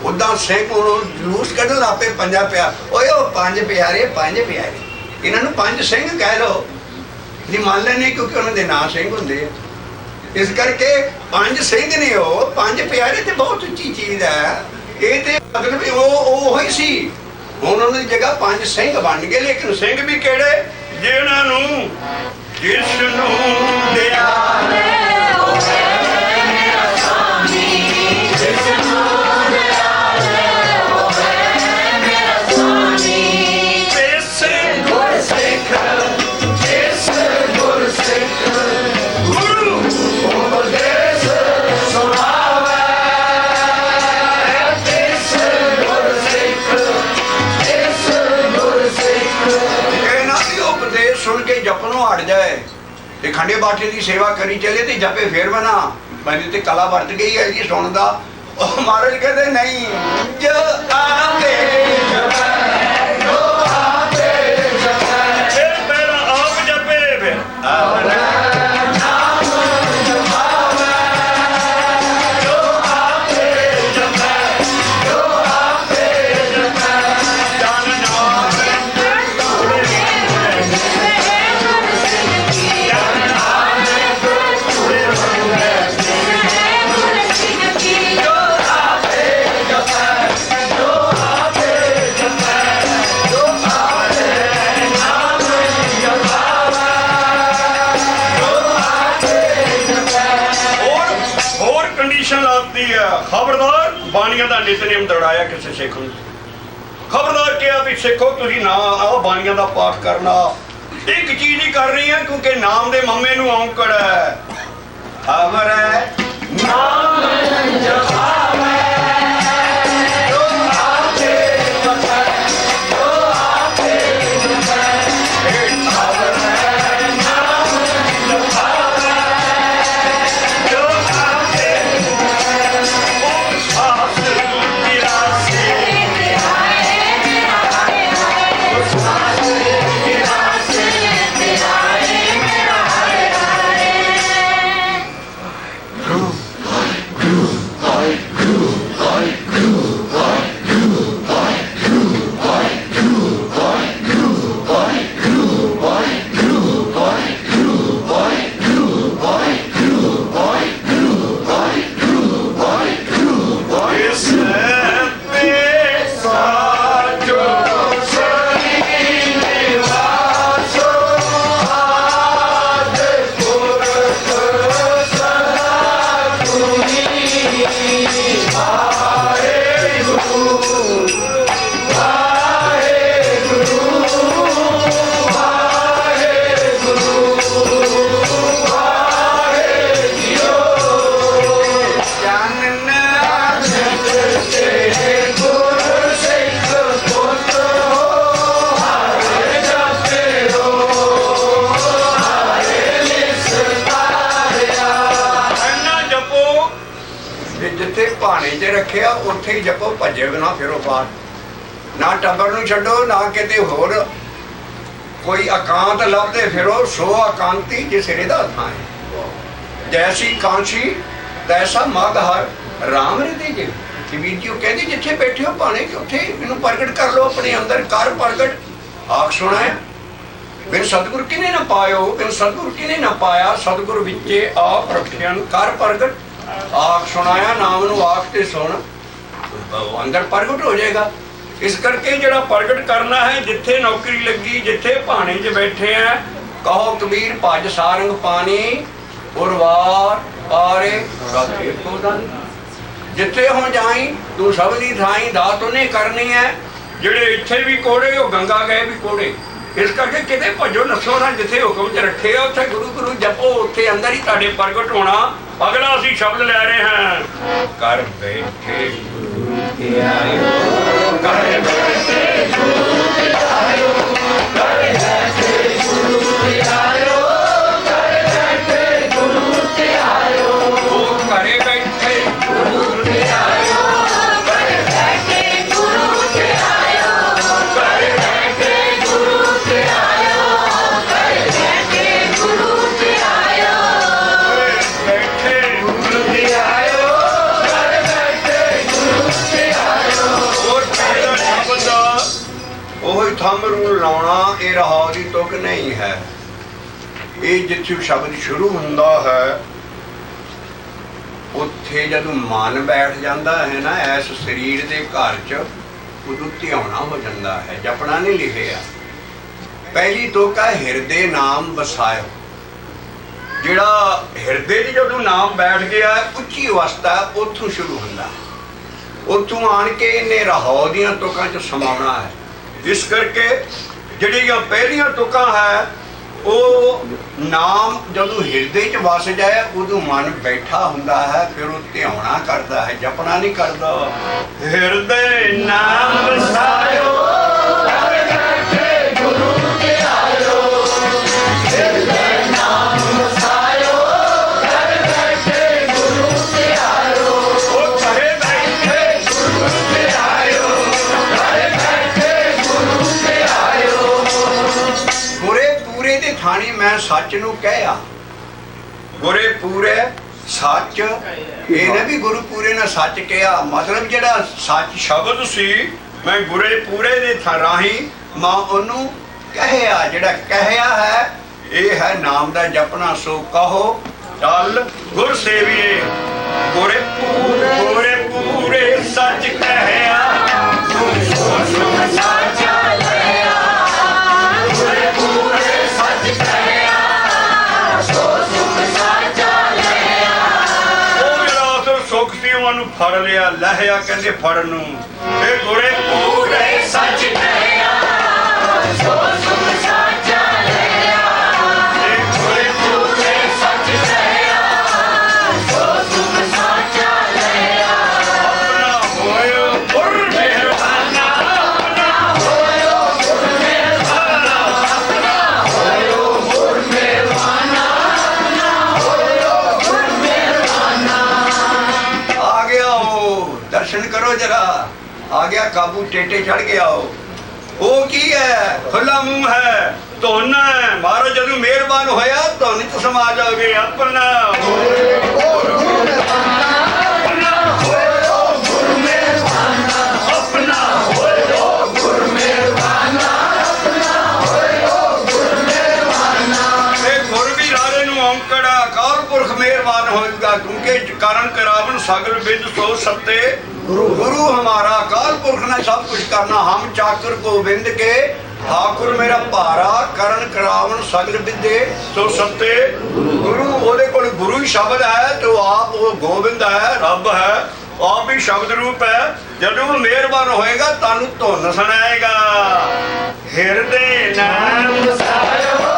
उदां सिंह हुण जलूस कढ़न लग पे पंजा प्यार ओए ओ पंज प्यारे इन्हां नूं पंज सिंह कह लो जी मान लेने क्योंकि उन्हां दे नाम सिंह हुंदे। इस करके पंज सिंह ने वो पंज प्यारे ते बहुत उच्ची चीज है। ये ते मतलब वो ही सी, हुण उन्हां दी जगह पंज सिंह बन गए, लेकिन सिंह भी किहड़े जिन्हां नूं जिस नूं दयाले होवे मेरा स्वामी, जिस नूं दयाले होवे मेरा स्वामी। जिस गुर सिख जिस गुर सिख गुरु उपदेश सुनावे जिस गुर सिख जिस गुर सिख। कहना भी उपदेश सुन के जपनों हट जाए ते खंडे बाटे की सेवा करी चले ते जपे फिर बना मैंने ते कला वर्त गई है जी सुनदा। महाराज कहते नहीं जो आके जपे जो आके जपे फिर पहला आप जपे फिर अपना नाम जपावे जो आके जपे जो आके जपे जन नाम खबरदार बाणियां का नितनेम दौड़ाया किसी सिख नूं। खबरदार क्या भी सिखो तुसीं ना आओ बाणियां का पाठ करना, कर रही है क्योंकि नाम दे मम्मे नू औंकड़ है। अमर है नाम जपावे जो आपे पता जो आपे पता अमर है नाम जपावे जो आपे ओ सास तेरा से रखिया उत्थे ही जपो, भजे बिना फिरो बाहर ना टब्बर नूं छड्डो ना किते होर कोई अकांत लभदे फिरो। सो अकांती जिस हृदय थां जैसी कांशी तैसा मग हर राम हृदय जी। कबीर जी कहते जिथे बैठे हो भाणे कि उत्थे मैनूं प्रगट कर लो अपने अंदर कर प्रगट। आख सुनाया बिन सतगुर किने ना पायो बिन सतगुर किने ना पाया सतगुर विचे आप रखियन कर प्रगट। आख सुनाया नाम नू आख ते सुन अंदर प्रगट हो जाएगा। इस करके जड़ा प्रगट करना है जिथे नौकरी लगी जिथे भाने च बैठे हैं कहो कबीर भज सारंग पानी उर्वार पारे जिथे हो जाई तू सब दी थाई दात उन्हें करनी है। जेड़े इत्थे भी कोड़े वो गंगा गए भी कोड़े। इस करके किते भजो नसो ना जिथे हुक्म च रखे उत्थे गुरु गुरु जपो उत्थे अंदर ही तुहाडे प्रगट होना। अगला असी शब्द ले रहे हैं कर बैठे गुरु के आयो कर बैठे गुरु के आयो कर बैठे गुरु के आयो कर बैठे गुरु के आयो ओ करे बैठे गुरु के आयो कर बैठे गुरु के आयो कर बैठे गुरु के आयो कर बैठे गुरु के आयो बैठे गुरु के आयो कर बैठे गुरु के आयो। और तेरा शब्द ओही थंब रू लाउणा ये रहाव दी तुक नहीं है। ये जिथे शब्द शुरू हुंदा है उत्थे जदों मन बैठ जाता है ना इस शरीर के घर च उदों ध्याना हो जाता है। जपना नहीं लिखिया पहली तुक है हिरदे नाम वसायो। जिहड़ा हिरदे च जदों नाम बैठ गया उच्ची अवस्था उत्थों शुरू हुंदा उत्थों आण के इन्हें रहाव दियां तुकां च समाउणा है। इस करके जिहड़ियां पहलियां तुकां है वो नाम जदों हिरदे च वस जाए उदों मन बैठा हुंदा है फिर वो ध्याना करता है जपना नहीं करता। हिरदे नाम वसायो कर बैठे गुरु के आयो हिरदे नाम वसायो कर बैठे गुरु के आयो ओ करे बैठे गुरु के आयो करे बैठे गुरु के आयो। गुरे पूरे दे थानी मैं सच नू कहया गुरे पूरे सच ये ने भी गुरु पूरे ने सच कहा मतलब जेड़ा सच शब्द सी मैं गुरे पूरे दे था राही मां ओनू कहया जेड़ा कहया है ये है नाम दा जपना। सो कहो चल गुर सेविए गुरे पूरे सच कहया फड़ लिया लहया कहते फड़ नू गुरे पूरे सच कहया सो सुख साचा लहया काबू टेटे चढ़ गया वो की है खुला मुंह है धुन है महाराज जदों मेहरबान होया धुन च समा जाओगे अपना मेहरबान होगा क्योंकि कारण करावन सगल विद सो सत्ते गुरु हमारा अकाल पुरख ने सब कुछ करना हम चाकर गोबिंद के ठाकुर मेरा भारा करण करावन सगल विदे सो सत्ते गुरु ओदे कोल गुरु ही शब्द है तो आप वो गोबिंद है रब है आप भी शब्द रूप है जदों वो मेहरबान होएगा तानू धुन सुनाएगा हिरदे नाम सायो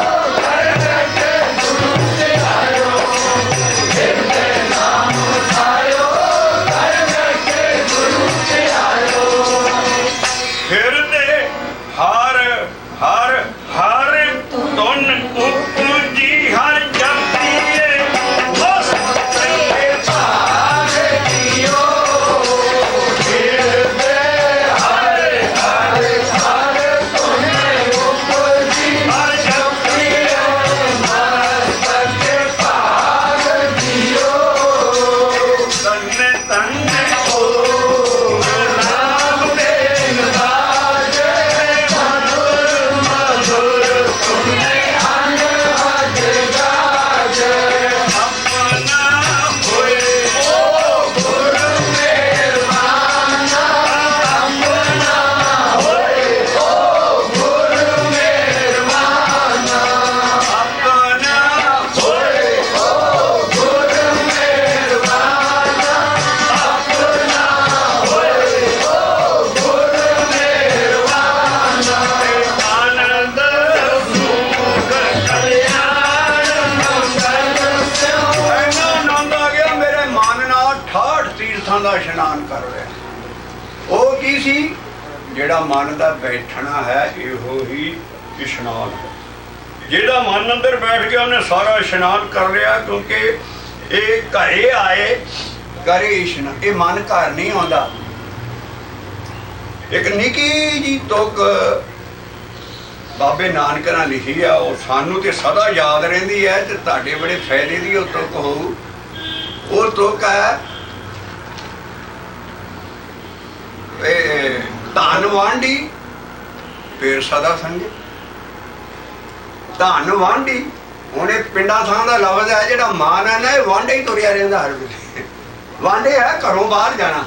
ਜਿਹੜਾ ਮਨ ਦਾ ਬੈਠਣਾ ਹੈ ਇਹੋ ਹੀ ਇਸ਼ਨਾਨ ਹੈ ਜਿਹੜਾ ਮਨ ਅੰਦਰ ਬੈਠ ਗਿਆ ਉਹਨੇ ਸਾਰਾ ਇਸ਼ਨਾਨ ਕਰ ਲਿਆ ਕਿਉਂਕਿ ਇਹ ਘਰੇ ਆਏ ਕਰੇ ਇਸ਼ਨਾਨ ਇਹ ਮਨ ਘਰ ਨਹੀਂ ਆਉਂਦਾ ਇੱਕ ਨਿੱਕੀ ਜੀ ਤੁਕ ਬਾਬੇ ਨਾਨਕ ਨੇ ਲਿਖੀ ਆ ਉਹ ਸਾਨੂੰ ਤੇ ਸਦਾ ਯਾਦ ਰਹਿੰਦੀ ਹੈ ਤੇ ਤੁਹਾਡੇ ਬੜੇ ਫਾਇਦੇ ਦੀ ਉਹ ਤੁਕ ਹੋਊ ਉਹ ਤੁਕ ਹੈ ਧਨ ਵਾਂਢੀ ਫੇਰ ਸਦਾ ਸੰਗੇ ਧਨ ਵਾਂਢੀ ਹੁਣ ਇਹ ਪਿੰਡਾਂ ਥਾਂ ਦਾ ਲਫ਼ਜ਼ ਹੈ ਜਿਹੜਾ ਮਾਨ ਹੈ ਨਾ ਇਹ ਵਾਂਢੇ ਹੀ ਤੁਰਿਆ ਰਹਿੰਦਾ ਹਰ ਵੇਲੇ ਵਾਂਢੇ ਹੈ ਘਰੋਂ ਬਾਹਰ ਜਾਣਾ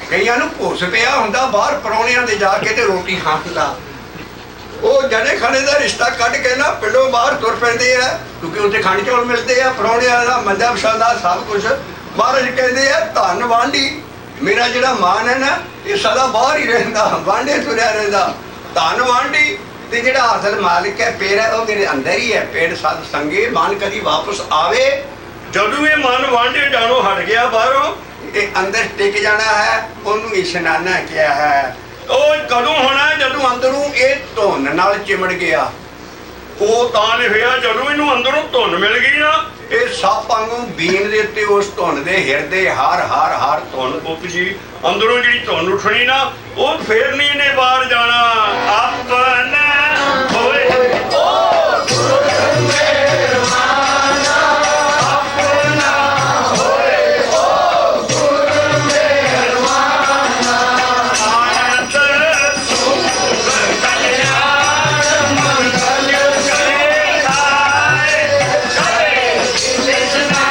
ਕਈਆਂ ਨੂੰ ਭੁੱਸ ਪਿਆ ਹੁੰਦਾ ਬਾਹਰ ਪਰੌਣਿਆਂ ਦੇ ਜਾ ਕੇ ਤੇ ਰੋਟੀ ਖਾਣ ਦਾ ਉਹ ਜਣੇ ਖਾਣੇ ਦਾ ਰਿਸ਼ਤਾ ਕੱਢ ਕੇ ਨਾ ਪਿੰਡੋਂ ਬਾਹਰ ਤੁਰ ਪੈਂਦੇ ਆ ਕਿਉਂਕਿ ਉੱਥੇ ਖੰਡ ਚੌਲ ਮਿਲਦੇ ਆ ਪਰੌਣਿਆਂ ਦਾ ਮੰਦਾ ਪਸੰਦਾ ਸਭ ਕੁਝ ਮਹਾਰਾਜ ਕਹਿੰਦੇ ਆ ਧਨ ਵਾਂਢੀ मेरा जिहड़ा मान है ना ये सदा बाहर ही रहिंदा वांढे तुरिया रहिंदा धन वांढी ते जिहड़ा असल मालिक है पेड़ है वो मेरे अंदर ही है पेड़ सद संगे मन कदी वापस आवे जदों ये मन वांढे जानो हट गया बाहरों ये अंदर टिक जाना है ओनू इशनाना किया है ਉਹ ਕਦੋਂ ਹੋਣਾ ਜਦੋਂ ਅੰਦਰੋਂ ਇਹ ਧੁਨ ਨਾਲ ਚਿਮੜ ਗਿਆ ਉਹ ਤਾਂ ਲਿਖਿਆ ਜਦੋਂ ਇਹਨੂੰ ਅੰਦਰੋਂ ਧੁਨ ਮਿਲ ਗਈ ਨਾ ਇਹ ਸੱਪ ਵਾਂਗੂ ਬੀਨ ਦੇ ਉੱਤੇ ਉਸ ਧੁਨ ਦੇ ਹਿਰਦੇ ਹਰ ਹਰ ਹਰ ਧੁਨ ਉਪਜੀ ਅੰਦਰੋਂ ਜਿਹੜੀ ਧੁਨ ਉੱਠਣੀ ਨਾ ਉਹ ਫੇਰ ਨਹੀਂ ਇਹਨੇ ਬਾਹਰ ਜਾਣਾ ਆਪਣਾ ਹੋਏ ਓ ਗੁਰੂ ਮੇਰਵਾਨਾ ਆਪਣਾ ਹੋਏ ਓ ਗੁਰੂ ਮੇਰਵਾਨਾ ਆਨੰਦ ਸੁਖ ਕਲਿਆਣ ਮੰਗਲ ਕਰੇ ਆਏ ਕਰੇ ਕ੍ਰਿਸ਼ਨਾ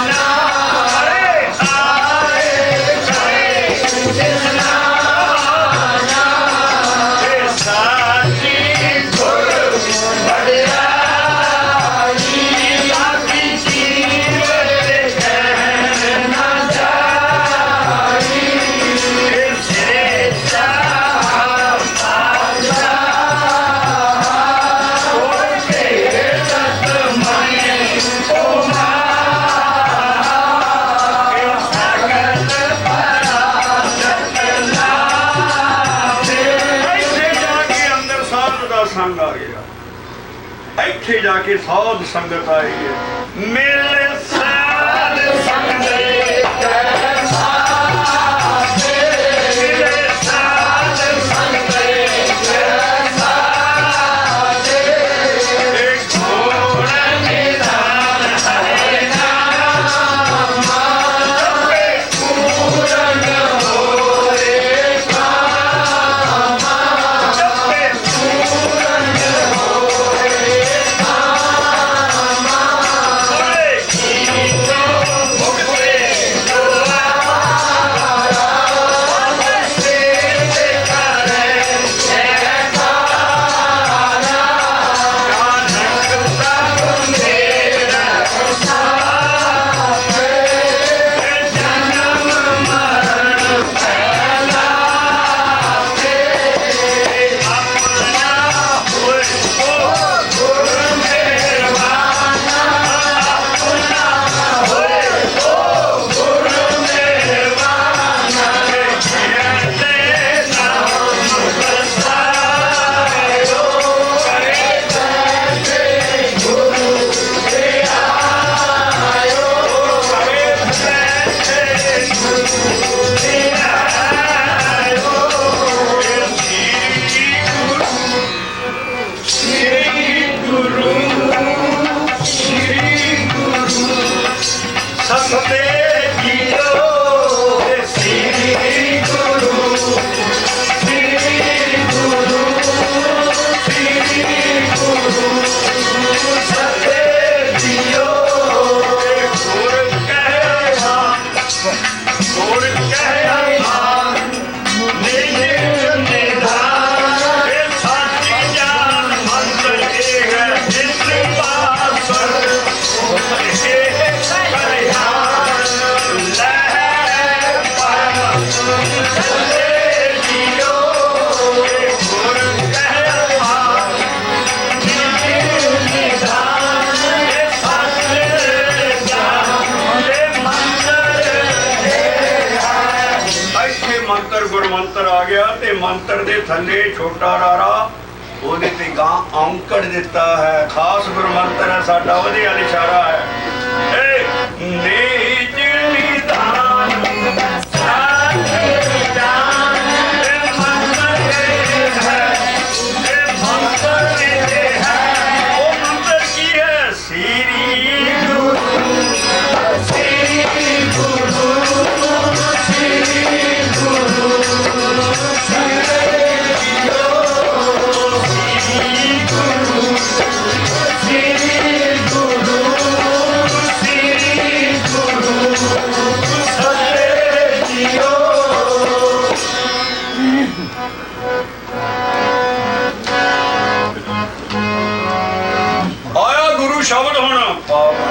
ਨਾਰੇ ਆਏ ਕਰੇ ਕ੍ਰਿਸ਼ਨਾ ਇੱਥੇ ਜਾ ਕੇ ਸਾਧ ਸੰਗਤ ਆਈ ਹੈ ਮਿਲ ਸਾਧ ਸੰਗਤ ਮੰਤਰ ਦੇ ਥੱਲੇ ਛੋਟਾ ਰਾਰਾ ਉਹਦੇ ਤੇ ਗਾਂ ਔਂਕੜ ਦਿੱਤਾ ਹੈ। ਖਾਸ ਗੁਰਮੰਤਰ ਹੈ ਸਾਡਾ, ਉਹਦੇ ਵੱਲ ਇਸ਼ਾਰਾ ਹੈ। ਏ ਨੀਚ ਨਿਧਾਨ ਸਾਚੇ ਜਾਨ ਇਹ ਮੰਤਰ ਇਹ ਹੈ, ਇਹ ਮੰਤਰ ਇਹ ਹੈ। ਉਹ ਮੰਤਰ ਕੀ ਹੈ? ਸ੍ਰੀ ਗੁਰੂ, ਸ੍ਰੀ ਗੁਰੂ, ਸ੍ਰੀ ਗੁਰੂ ਸ਼ਬਦ ਹੁਣ ਪਾਵਨ